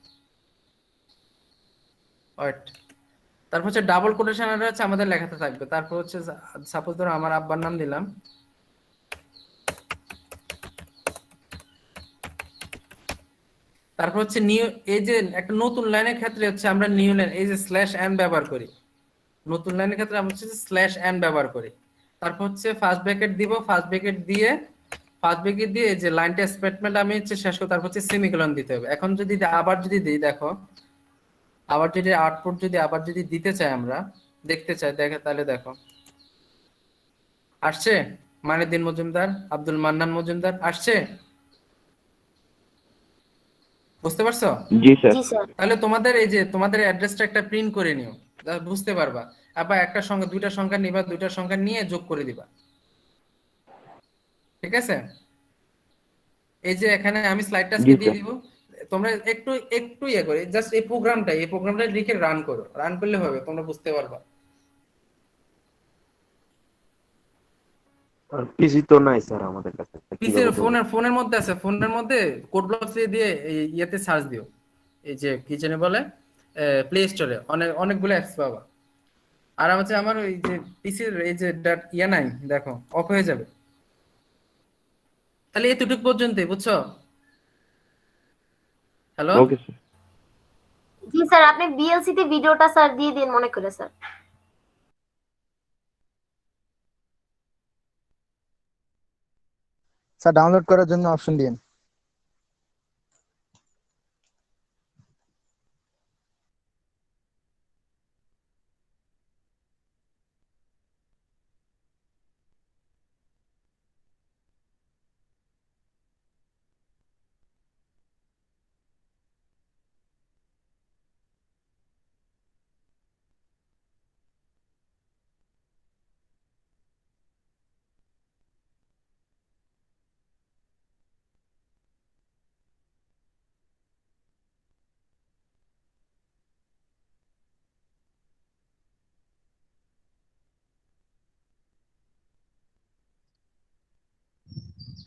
ওয়েট। তারপর হচ্ছে ডাবল কোটেশন হচ্ছে আমাদের লেখাতে থাকবে। তারপর হচ্ছে সাপোজ ধরো আমার আব্বার নাম দিলাম, তারপর হচ্ছে নিউ, এই যে একটা নতুন লাইনের ক্ষেত্রে হচ্ছে আমরা নিউ লাইন এই যে স্ল্যাশ এন ব্যবহার করি, নতুন লাইনের ক্ষেত্রে আমরা হচ্ছে স্ল্যাশ এন ব্যবহার করি। তারপর হচ্ছে ফার্স্ট ব্র্যাকেট দিব, ফার্স্ট ব্র্যাকেট দিয়ে এই যে লাইনটা স্টেটমেন্ট আমি হচ্ছে শেষ করব, তারপর হচ্ছে সেমিকোলন দিতে হবে। এখন যদি আবার যদি দিই, দেখো আবার যদি আউটপুট যদি আবার যদি দিতে চাই, আমরা দেখতে চাই, দেখে তাহলে দেখো আসছে, মানিউদ্দিন মজুমদার, আব্দুল মান্নান মজুমদার আসছে, বুঝতে পারছো? জি স্যার। জি স্যার। তাহলে তোমাদের এই যে তোমাদের অ্যাড্রেসটা একটা প্রিন্ট করে নিও, বুঝতে পারবা। আবার একটা সংখ্যা, দুইটা সংখ্যা নিবা, দুইটা সংখ্যা নিয়ে যোগ করে দিবা, ঠিক আছে? এই যে এখানে আমি স্লাইডটা জি আজকে দিয়ে স্যার। দিব, তোমরা একটু একটু ইয়ে করে জাস্ট এই প্রোগ্রামটা লিখে রান করো, রান করলে হবে, তোমরা বুঝতে পারবা। পিসি তো নাই স্যার আমাদের কাছে, পিসের কিভাবে দেবো? ফোনের মধ্যে আছে, ফোনের মধ্যে কোড ব্লকস দিয়ে এই ইয়েতে সার্চ দিও, এই যে কি জানি বলে, প্লে স্টোরে অনেকগুলো অ্যাপস পাবা। আর হচ্ছে আমার ওই যে পিসির এই যে ইয়া নাই, দেখো অফ হয়ে যাবে। তাহলে এতটুকু পর্যন্তই, বুঝছো? হ্যালো। Okay sir. জি স্যার, আপনি বিএলসি তে ভিডিওটা স্যার দিয়ে দিন মনে করে স্যার। স্যার ডাউনলোড করার জন্য অপশন দিন।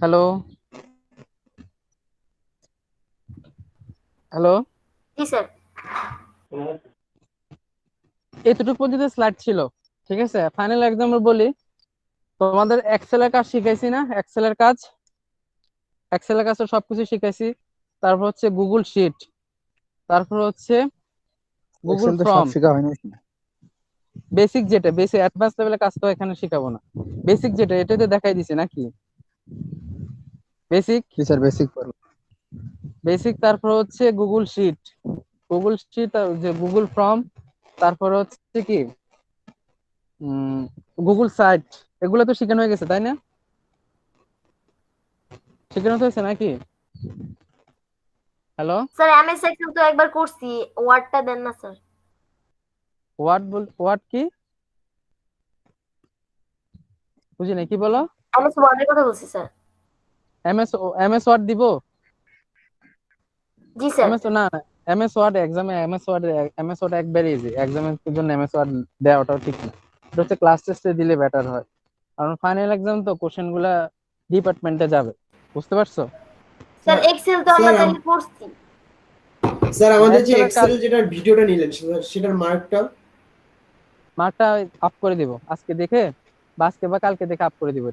হ্যালো হ্যালো, জি স্যার। এতটুকু পর্যন্ত স্লাইড ছিল, ঠিক আছে। ফাইনাল এক্সাম্পল বলি, তোমাদের এক্সেলের কাজ শিখাইছি না, এক্সেলের কাজ তো সবকিছু শিখাইছি। তারপর হচ্ছে গুগল শিট, তারপর হচ্ছে গুগল ফর্ম, বেসিক যেটা বেসিক অ্যাডভান্স লেভেলের কাজ তো এখানে শিখাবো না। বেসিক যেটা এটাতে দেখাই দিছি নাকি, বেসিক স্যার, বেসিক তারপর হচ্ছে গুগল শিট, যে গুগল ফর্ম, তারপর হচ্ছে কি গুগল সাইট, এগুলো তো শেখানো হয়ে গেছে তাই না, শেখানো তো হয়েছে নাকি? হ্যালো, স্যার এমএস এক্সেল তো একবার করছি, ওয়ার্ডটা দেন না স্যার। ওয়ার্ড কি বুঝি না, কি বলো? এমএস ওয়ার্ডের কথা বলছি স্যার। এমএস ওয়ার্ড দিব? জি স্যার। এমএস না, এমএস ওয়ার্ড এক্সামে, এমএস ওয়ার্ড একবারে ইজি, এক্সামের জন্য এমএস ওয়ার্ড দেওয়াটাও ঠিক না, এটা হচ্ছে ক্লাস টেস্টে দিলে বেটার হয়, কারণ ফাইনাল এক্সাম তো কোশ্চেন গুলা ডিপার্টমেন্টে যাবে, বুঝতে পারছো? স্যার এক্সেল তো আমরা তাহলে করছি। স্যার আমাদের যে Excel এর এক্সেল যেটার ভিডিওটা নিলেন সেটার মার্কটা আপ করে দিব আজকে দেখে, বা আজকে বা কালকে দেখে আপ করে দিব।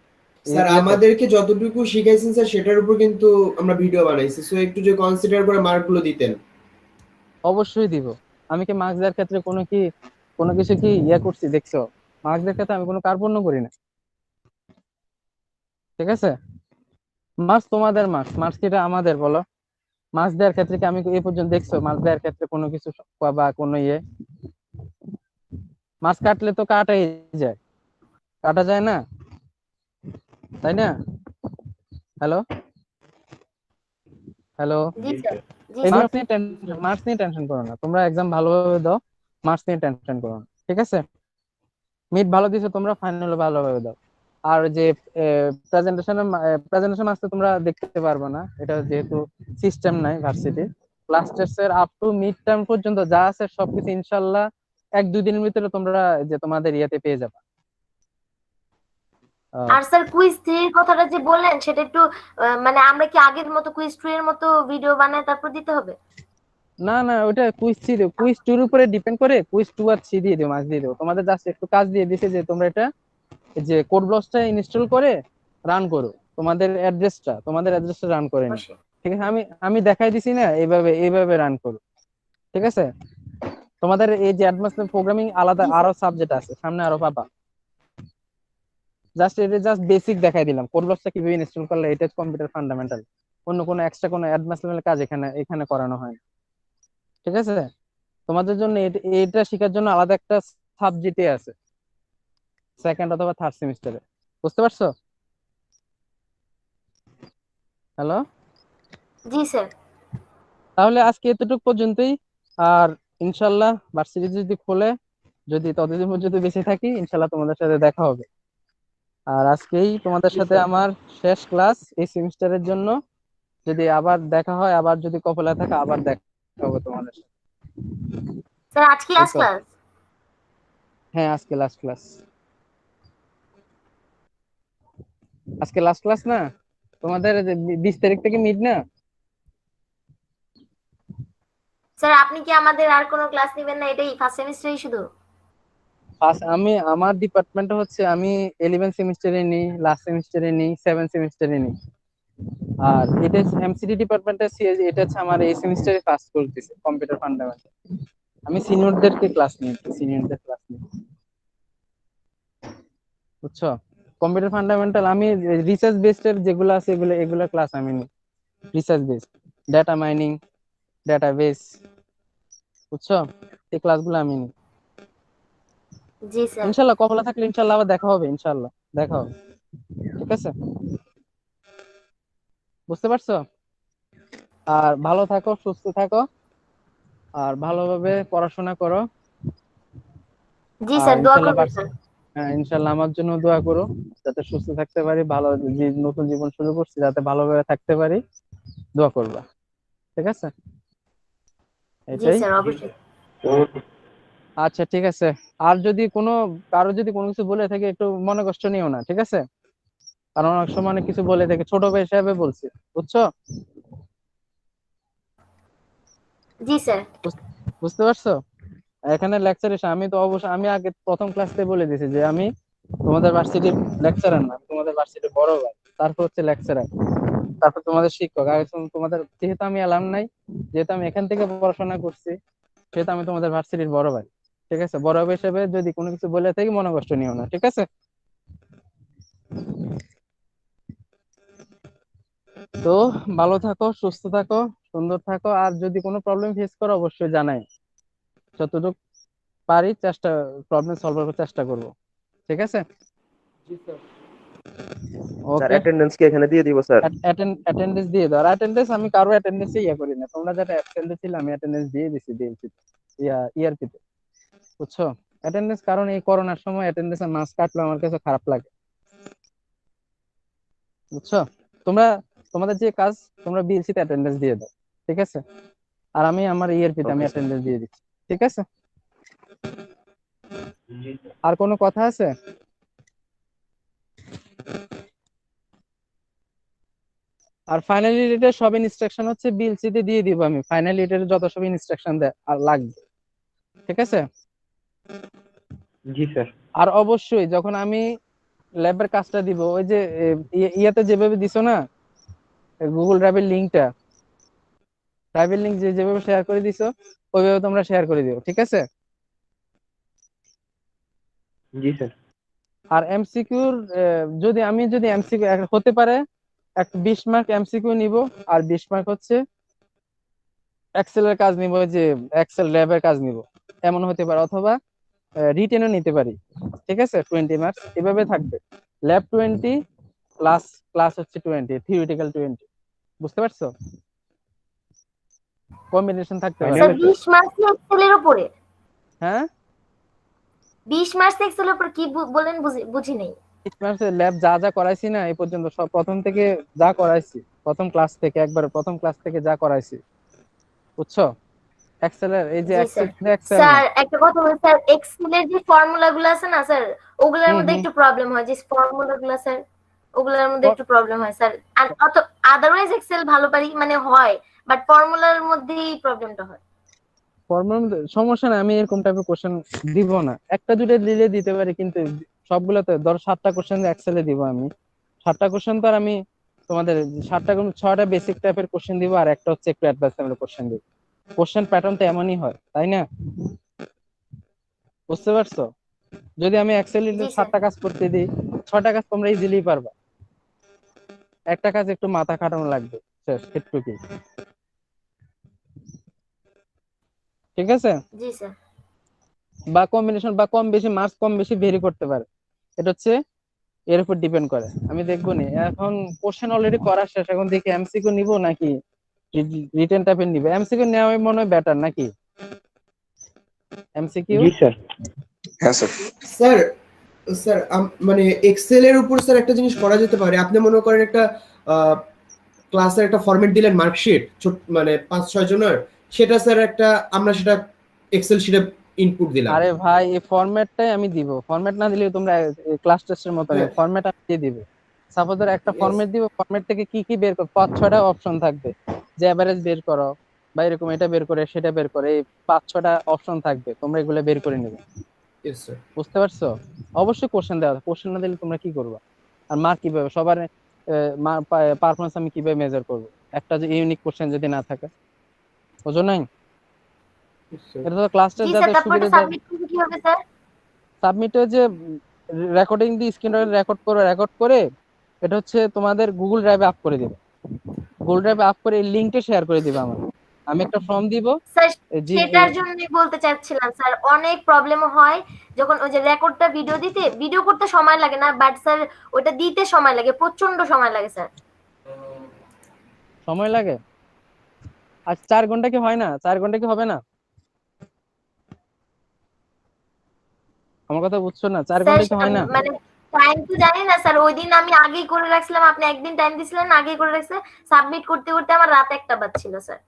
স্যার আমাদেরকে যতটুকু শিখাইছেন স্যার সেটার উপর কিন্তু আমরা ভিডিও বানাইছি, সো একটু যে কনসিডার করে মার্কগুলো দিতেন। অবশ্যই দিব। আমি কি মার্কস দেওয়ার ক্ষেত্রে কোনো কিছু কি করছি দেখছো? মার্কস দেওয়ার ক্ষেত্রে আমি কোনো কার্পণ্য করি না, ঠিক আছে। মার্কস তোমাদের, মার্কস কিটা আমাদের, বলো। মার্কস দেওয়ার ক্ষেত্রে কি আমি এই পর্যন্ত দেখছো মার্কস দেওয়ার ক্ষেত্রে কোনো কিছু বা কোনো মার্কস কাটলে তো কাটা যায় না, তাই না? হ্যালো হ্যালো, জি স্যার। জি মার্কস স্যার। নিয়ে মার্কস নিয়ে টেনশন করো না, তোমরা এক্সাম ভালোভাবে দাও, মার্কস নিয়ে টেনশন করো না, ঠিক আছে। মিড ভালো দিছো তোমরা, ফাইনাল ভালোভাবে দাও। আর যে প্রেজেন্টেশন আসতে তোমরা দেখতে পারবে না, এটা যেহেতু সিস্টেম নাই ভার্সিটি। ক্লাস টেস্টের আপ টু মিড টার্ম পর্যন্ত যা আছে সবকিছু ইনশাল্লাহ 1-2 দিনের ভিতরে তোমরা যে তোমাদের ইয়েতে পেয়ে যাবে। আর স্যার কুইজ 3 এর কথাটা যে বললেন সেটা একটু মানে আমরা কি আগের মতো কুইজ 2 এর মতো ভিডিও বানায় তারপর দিতে হবে? না, ওটা কুইজ 2 এর উপরে ডিপেন্ড করে, কুইজ 2 আর 3 দিয়ে দিও, মার্কস দিয়ে দিও। তোমাদের জাস্ট একটু কাজ দিয়ে দিছে যে তোমরা এটা যে কোড ব্লকসটা ইনস্টল করে রান করো, তোমাদের অ্যাড্রেসটা রান করে নি, ঠিক আছে। আমি দেখাই দিছি না, এইভাবে রান করো, ঠিক আছে। তোমাদের এই যে অ্যাডভান্স প্রোগ্রামিং আলাদা আরো সাবজেক্ট আছে, সামনে আরো পাবা। জাস্ট বেসিক দেখাই দিলাম, কোড ব্লকসটা কিভাবে ইনস্টল করলে, এটা কম্পিউটার ফান্ডামেন্টাল। অন্য কোনো এক্সট্রা কোনো অ্যাডভান্স লেভেলের কাজ এখানে করানো হয় না, ঠিক আছে। তোমাদের জন্য এটা শেখার জন্য আলাদা একটা সাবজেক্টে আছে, সেকেন্ড অথবা থার্ড সেমিস্টারে, বুঝতে পারছো? হ্যালো, জি স্যার। তাহলে আজকে এতটুকু পর্যন্তই। আর ইনশাল্লাহ ভার্সিটি যদি খোলে, যদি ততদিন পর্যন্ত বেঁচে থাকি, ইনশাল্লাহ তোমাদের সাথে দেখা হবে। আর আজকেই তোমাদের সাথে আমার শেষ ক্লাস এই সেমিস্টারের জন্য। যদি আবার দেখা হয়, আবার যদি কপালে থাকে, আবার দেখা হবে তোমাদের সাথে। স্যার আজকে লাস্ট ক্লাস? হ্যাঁ, আজকে লাস্ট ক্লাস। আজকে লাস্ট ক্লাস না তোমাদের, 20 তারিখ থেকে মিড না? স্যার আপনি কি আমাদের আর কোনো ক্লাস নেবেন না, এটাই ফার্স্ট সেমিস্টারই শুধু? আমার ডিপার্টমেন্ট হচ্ছে আমি 11 সেমিস্টারে নিই, লাস্ট সেমিস্টারে নিই, 7 সেমিস্টারে নিই। আর এটা এমসিডি ডিপার্টমেন্টের এটা হচ্ছে আমার এই সেমিস্টারে ফার্স্ট করতেছে কম্পিউটার ফান্ডামেন্টাল। আমি সিনিয়রদের ক্লাস নিই, বুঝছো। কম্পিউটার ফান্ডামেন্টাল আমি রিসার্চ বেসড যেগুলো আছে এগুলো ক্লাস আমি নিই, research based, data mining, database, বুঝছো, এই ক্লাসগুলো আমি নিই। জি স্যার। ইনশাআল্লাহ কপালে থাকলে ইনশাআল্লাহ আবার দেখা হবে, ইনশাআল্লাহ দেখা হবে, ঠিক আছে। বুঝতে পারছো? আর ভালো থাকো, সুস্থ থাকো, আর ভালোভাবে পড়াশোনা করো। জি স্যার, দোয়া করবেন স্যার। হ্যাঁ, ইনশাআল্লাহ আমার জন্য দোয়া করো, যাতে সুস্থ থাকতে পারি, ভালো নতুন জীবন শুরু করছি যাতে ভালোভাবে থাকতে পারি, দোয়া করবা, ঠিক আছে। জি এটাই। স্যার অবশ্যই। আচ্ছা ঠিক আছে। আর যদি কারো যদি কোনো কিছু বলে থাকে একটু মনে কষ্ট নিও না, ঠিক আছে। কারণ অনেক সময় অনেক কিছু বলে থাকে, ছোট ভাই হিসাবে বলছি, বুঝছো? জি স্যার। বুঝতে পারছো? এখানে লেকচার এসে আমি তো অবশ্যই, আমি আগে প্রথম ক্লাসে বলে দিয়েছি যে আমি তোমাদের ভার্সিটির লেকচারার না, আমি তোমাদের ভার্সিটির বড় ভাই, তারপর হচ্ছে লেকচারার, তারপর তোমাদের শিক্ষক। আগে তোমাদের, যেহেতু আমি এলাম নাই, যেহেতু আমি এখান থেকে পড়াশোনা করছি, সেহেতু আমি তোমাদের ভার্সিটির বড় ভাই। ঠিক আছে? বড় ভাই হিসেবে যদি কোনো কিছু বলে থাকি মনে কষ্ট নিও না, ঠিক আছে? তো ভালো থাকো, সুস্থ থাকো, সুন্দর থাকো। আর যদি কোনো প্রবলেম ফেস করো অবশ্যই জানাই, যতটুকু পারি চেষ্টা, প্রবলেম সলভ করার চেষ্টা করব, ঠিক আছে? জি স্যার। স্যার ওকে, অ্যাটেন্ডেন্স কি এখানে দিয়ে দিব স্যার? অ্যাটেন্ডেন্স দিয়ে দাও। আর অ্যাটেন্ডেন্স আমি কারো অ্যাটেন্ডেন্স ইয়ে করি না, তোমরা যারা অ্যাবসেন্ট ছিল আমি অ্যাটেন্ডেন্স দিয়ে দিছি ডিএলসি ইয়ারপি তে, বুঝছো? অ্যাটেন্ডেন্স, কারণ এই করোনার সময় অ্যাটেন্ডেন্স মাস কাটলো আমার কাছে খারাপ লাগে, বুঝছো? তোমরা, তোমাদের যে কাজ, তোমরা বিএলসি তে অ্যাটেন্ডেন্স দিয়ে দাও, ঠিক আছে? আর আমি আমার ইআরপি তে আমি ওকে স্যার। অ্যাটেন্ডেন্স দিয়ে দিচ্ছি, ঠিক আছে? আর কোনো কথা আছে? আর ফাইনাল ইয়ারের সব ইনস্ট্রাকশন হচ্ছে বিএলসি তে দিয়ে দিব আমি, ফাইনাল ইয়ারের যত সব ইনস্ট্রাকশন দেয় আর লাগবে, ঠিক আছে? জি স্যার। আর অবশ্যই যখন আমি ল্যাবের কাজটা দিব, ওই যে ইয়াতে যেভাবে দিছো না গুগল ড্রাইভের লিংক যেভাবে শেয়ার করে দিছো ওইভাবে তোমরা শেয়ার করে দিও, ঠিক আছে? জি স্যার। আর এমসিকিউর, যদি এমসিকিউ হতে পারে, একটা 20 মার্ক এমসিকিউ নিব, আর 20 মার্ক হচ্ছে এক্সেল এর কাজ নিব, যে এক্সেল ল্যাবের কাজ নিব, এমন হতে পারে। অথবা রিটেনও নিতে পারি, ঠিক আছে? 20 মার্কস এভাবে থাকবে, ল্যাব 20 প্লাস ক্লাস হচ্ছে 20, থিওরিটিক্যাল 20, বুঝতে পারছো? কম্বিনেশন থাকতে পারে। স্যার 20 মার্কস এক্সেলের উপরে? হ্যাঁ, 20 মার্কস এক্সেলের উপরে কি বলেন, বুঝি নাই। ল্যাব যা যা করাইছি না এই পর্যন্ত, সব প্রথম থেকে যা করাইছি, প্রথম ক্লাস থেকে, একবারে প্রথম ক্লাস থেকে যা করাইছি, বুঝছো? এক্সেলের এই যে জি এক্সেল, স্যার। এক্সেল না। স্যার একটা কথা বলি স্যার, এক্সেলের যে ফর্মুলা গুলো আছে না স্যার, ওগুলোর মধ্যে একটু প্রবলেম হয়, যে ফর্মুলা গুলো স্যার, ওগুলোর মধ্যে একটু প্রবলেম হয় স্যার। আদারওয়াইজ এক্সেল ভালো পারি, মানে হয়, বাট ফর্মুলার মধ্যেই প্রবলেমটা হয়। ফর্মুলা সমস্যা না, আমি এরকম টাইপের কোশ্চেন দিব না, একটা দুটো দিলে দিতে পারি, কিন্তু সবগুলোতে ধর 7টা কোশ্চেন এক্সেলে দিব আমি, 7টা কোশ্চেন তো আর আমি তোমাদের 6টা বেসিক টাইপের কোশ্চেন দিব, আর একটা হচ্ছে একটু অ্যাডভান্স লেভেলের কোশ্চেন দিব। কোশ্চেন প্যাটার্ন তো এমনই হয়, তাই না? বুঝতে পারছো? যদি আমি এক্সেলে 7টা কাজ করতে দিই, 6টা কাজ তোমরা ইজিলি পারবা, একটা কাজ একটু মাথা খাটানো লাগবে, শেষ, একটু কি, ঠিক আছে? জি স্যার। বা কম্বিনেশন বা কম বেশি মার্কস কম বেশি ভেরি করতে পারে, এটা হচ্ছে এর উপর ডিপেন্ড করে। আমি দেখবো নি, এখন কোশ্চেন অলরেডি করা শেষ, এখন দেখি এমসিকিউ নিব নাকি রিটেন টাইপের নিবে। এমসিকিউ নেওয়াই মনে হয় বেটার নাকি? এমসিকিউ। জি স্যার। হ্যাঁ স্যার। স্যার, স্যার মানে এক্সেল এর উপর স্যার একটা জিনিস করা যেতে পারে। আপনি মনে করেন একটা ক্লাসের একটা ফরম্যাট দিলেন, মার্কশিট মানে 5-6 জনের, সেটা স্যার একটা আমরা সেটা এক্সেল শিটে ইনপুট দিলাম। আরে ভাই, এই ফরম্যাটটাই আমি দিব, ফরম্যাট না দিলে তোমরা ক্লাস টেস্টের মতো না, ফরম্যাট আমি দিয়ে দিব। সাপোজ ধর একটা ফরম্যাট দিব, ফরম্যাট থেকে কি কি বের করো, 5-6টা অপশন থাকবে, যে এভারেজ বের করো বা এরকম এটা বের করে সেটা বের করে, এই 5-6টা অপশন থাকবে, তোমরা এগুলো বের করে নেবে। Yes sir. বুঝতে পারছো? অবশ্যই কোশ্চেন দেওয়া, কোশ্চেন না দিলে তোমরা কি করবা? আর মার্ক কিভাবে, সবার পারফরমেন্স আমি কিভাবে মেজার করব, একটা যে ইউনিক কোশ্চেন যদি না থাকে, বুঝো নাই? এটা তো ক্লাস টেস্ট জি যাতে স্যার, তারপরে সুবিধা সাবমিট করতে কি হবে স্যার? সাবমিটে যে রেকর্ডিং দিয়ে স্ক্রিন রেকর্ড করে এটা হচ্ছে তোমাদের গুগল ড্রাইভে আপ করে দিবে, গুগল ড্রাইভে আপ করে এই লিংকটা শেয়ার করে দিবে আমার, আমি একটা ফর্ম দিব। স্যার সেটার জন্যই বলতে চাচ্ছিলাম স্যার, অনেক প্রবলেম হয় যখন ওই যে রেকর্ডটা ভিডিও করতে সময় লাগে না, বাট স্যার ওটা দিতে সময় লাগে, প্রচন্ড সময় লাগে স্যার। সময় লাগে? আর 4 ঘন্টা কি হয় না? 4 ঘন্টা কি হবে না? আমার কথা বুঝছো না? 4 ঘন্টা কি হয় না? মানে টাইম তো জানি না স্যার, ওই দিন আমি আগেই করে রাখছিলাম, আপনি একদিন টাইম দিছিলেন, আগেই করে রাখছে, সাবমিট করতে করতে আমার রাত 1টা বাজছিল স্যার,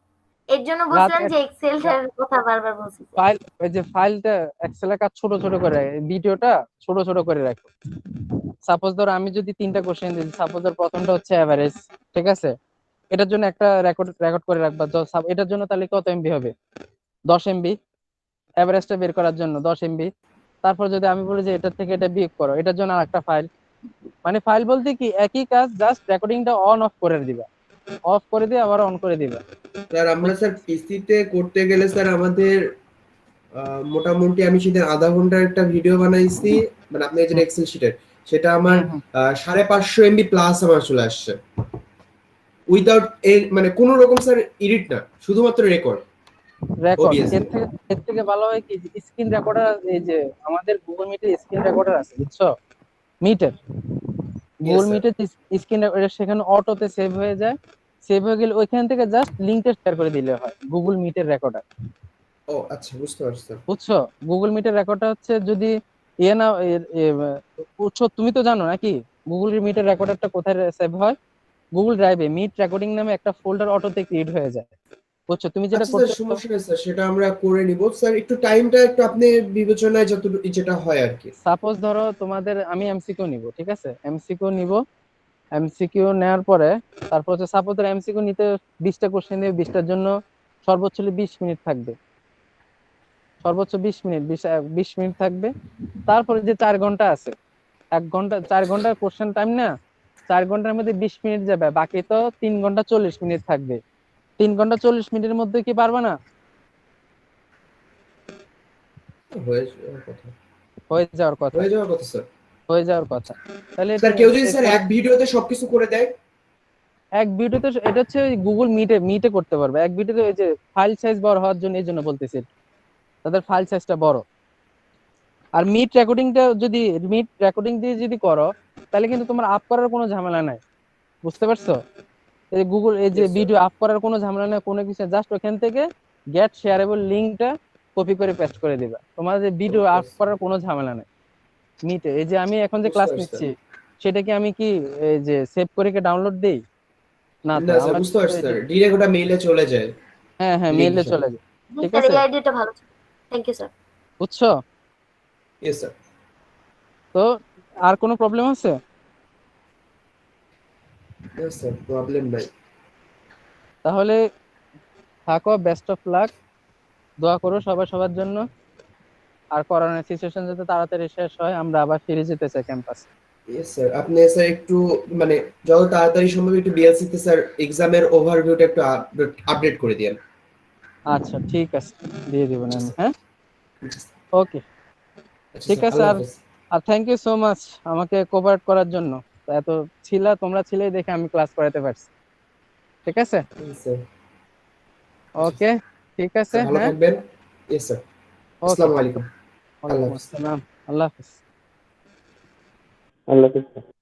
এর জন্য বলছিলাম যে এক্সেলটার কথা বারবার বলছি। ফাইল, ওই যে ফাইলটা এক্সেল এর কাজ ছোট ছোট করে, ভিডিওটা ছোট ছোট করে রাখো, সাপোজ ধরো আমি যদি 3টা কোশ্চেন দিই, সাপোজ ধর প্রথমটা হচ্ছে এভারেজ, ঠিক আছে, এটার জন্য একটা রেকর্ড রেকর্ড করে রাখবা। এটার জন্য তাহলে কত এমবি হবে? 10 এমবি। এভারেজটা বের করার জন্য 10 এমবি। তারপর যদি আমি বলি যে এটা থেকে এটা বিয়োগ করো, এটার জন্য আরেকটা ফাইল। মানে ফাইল বলতে কি একই কাজ, জাস্ট রেকর্ডিংটা অন অফ করে দিবা, অফ করে দিয়ে আবার অন করে দিবা। স্যার আমরা স্যার পিসিতে করতে গেলে স্যার আমাদের মোটামুটি আমি সেদিন আধা ঘন্টার একটা ভিডিও বানাইছি, মানে আপনার যে এক্সেল শিটের, সেটা আমার 550 এমবি প্লাস আমার চলে আসছে, উইদাউট মানে কোনো রকম স্যার এডিট না, শুধুমাত্র রেকর্ড। রেকর্ড এর থেকে ভালো হয় কি, স্ক্রিন রেকর্ডার, এই যে আমাদের গুগল মিটের স্ক্রিন রেকর্ডার আছে, বুঝছো? মিটের গুগল মিটের স্ক্রিন রেকর্ডার, সেখানে অটোতে সেভ হয়ে যায়। সেভ হয়ে গেলে ওইখান থেকে জাস্ট লিংকটা শেয়ার করে দিলে হয় গুগল মিটের রেকর্ডার। ও আচ্ছা, বুঝতে পারছি স্যার। বুঝছো? গুগল মিটের রেকর্ডটা হচ্ছে যদি ইয়ে না বুঝছো, তুমি তো জানো নাকি গুগল মিটের রেকর্ডারটা কোথায় সেভ হয়? গুগল ড্রাইভে মিট রেকর্ডিং নামে একটা ফোল্ডার অটোতে ক্রিয়েট হয়ে যায়। বুঝছো? তুমি যেটা আচ্ছা স্যার, সমস্যা নেই স্যার, সেটা আমরা করে নিব স্যার। একটু টাইমটা একটু আপনি বিবেচনায় যেটা হয় আর কি। সাপোজ ধরো তোমাদের আমি এমসিকিউ নিব, ঠিক আছে, এমসিকিউ নিব। এমসিকিউ নেওয়ার পরে তারপর হচ্ছে সাপোজ ধরো এমসিকিউ নিতে 20টা কোশ্চেন দিয়ে 20টার জন্য সর্বোচ্চ 20 মিনিট থাকবে, সর্বোচ্চ 20 মিনিট থাকবে। তারপরে যে 4 ঘন্টা আছে, 1 ঘন্টা 4 ঘন্টার কোশ্চেন টাইম না, 4 ঘন্টার মধ্যে 20 মিনিট যাবে, বাকি তো 3 ঘন্টা 40 মিনিট থাকবে। 3 ঘন্টা 40 মিনিটের মধ্যে কি পারবা না? হয়ে যাওয়ার কথা স্যার, হয়ে যাওয়ার কথা। তাহলে স্যার কেউ যদি স্যার এক ভিডিওতে সবকিছু করে দেয়, এক ভিডিওতে, এটা হচ্ছে গুগল মিটে করতে পারবে এক ভিডিওতে। ওই যে ফাইল সাইজ বড় হওয়ার জন্য, এই জন্য বলতেছি, তাদের ফাইল সাইজটা বড়। আর মিট রেকর্ডিং দিয়ে যদি করো, তাহলে কিন্তু তোমার আপ করার কোনো ঝামেলা নাই, বুঝতে পারছো? এই গুগল এই যে ভিডিও আপ করার কোনো ঝামেলা নাই, কোনো কিছু, জাস্ট ওখান থেকে গেট শেয়ারেবল লিংকটা কপি করে পেস্ট করে দিবা। তোমার যে ভিডিও আপ করার কোনো ঝামেলা নাই মিটে। এই যে আমি এখন যে ক্লাস নিচ্ছি, সেটা কি আমি কি এই যে সেভ করে কি ডাউনলোড দেই? না তো, স্যার বুঝতে পারছি স্যার, ডিরেক্ট ওটা মেইলে চলে যায়। হ্যাঁ মেইলে চলে যায়, ঠিক স্যার আছে। এই আইডিয়াটা ভালো। Thank you sir. বুঝছো? Yes sir. তো আর কোনো প্রবলেম আছে? না স্যার, প্রবলেম নাই। তাহলে থাকো, বেস্ট অফ লাক, দোয়া করো সবাই সবার জন্য। আর করোনা সিচুয়েশন যাতে তাড়াতাড়ি শেষ হয়, আমরা আবার ফিরে যেতে চাই ক্যাম্পাসে। ইয়েস স্যার, আপনি স্যার একটু মানে যত তাড়াতাড়ি সম্ভব একটু বিএলসি তে স্যার এক্সামের ওভারভিউটা একটু আপডেট করে দিয়েন। আচ্ছা ঠিক আছে, দিয়ে দিব না আমি। হ্যাঁ, ওকে, ঠিক আছে। আর থ্যাংক ইউ সো মাচ আমাকে কোঅপারেট করার জন্য। এত তোমরা ছিলেই দেখে আমি ক্লাস করাতে পারছি, ঠিক আছে। ওকে, ঠিক আছে। ভালো থাকবেন। ইয়েস স্যার, আসসালামু আলাইকুম। ওয়ালাইকুম আসসালাম। আল্লাহ হাফেজ। আল্লাহ হাফেজ।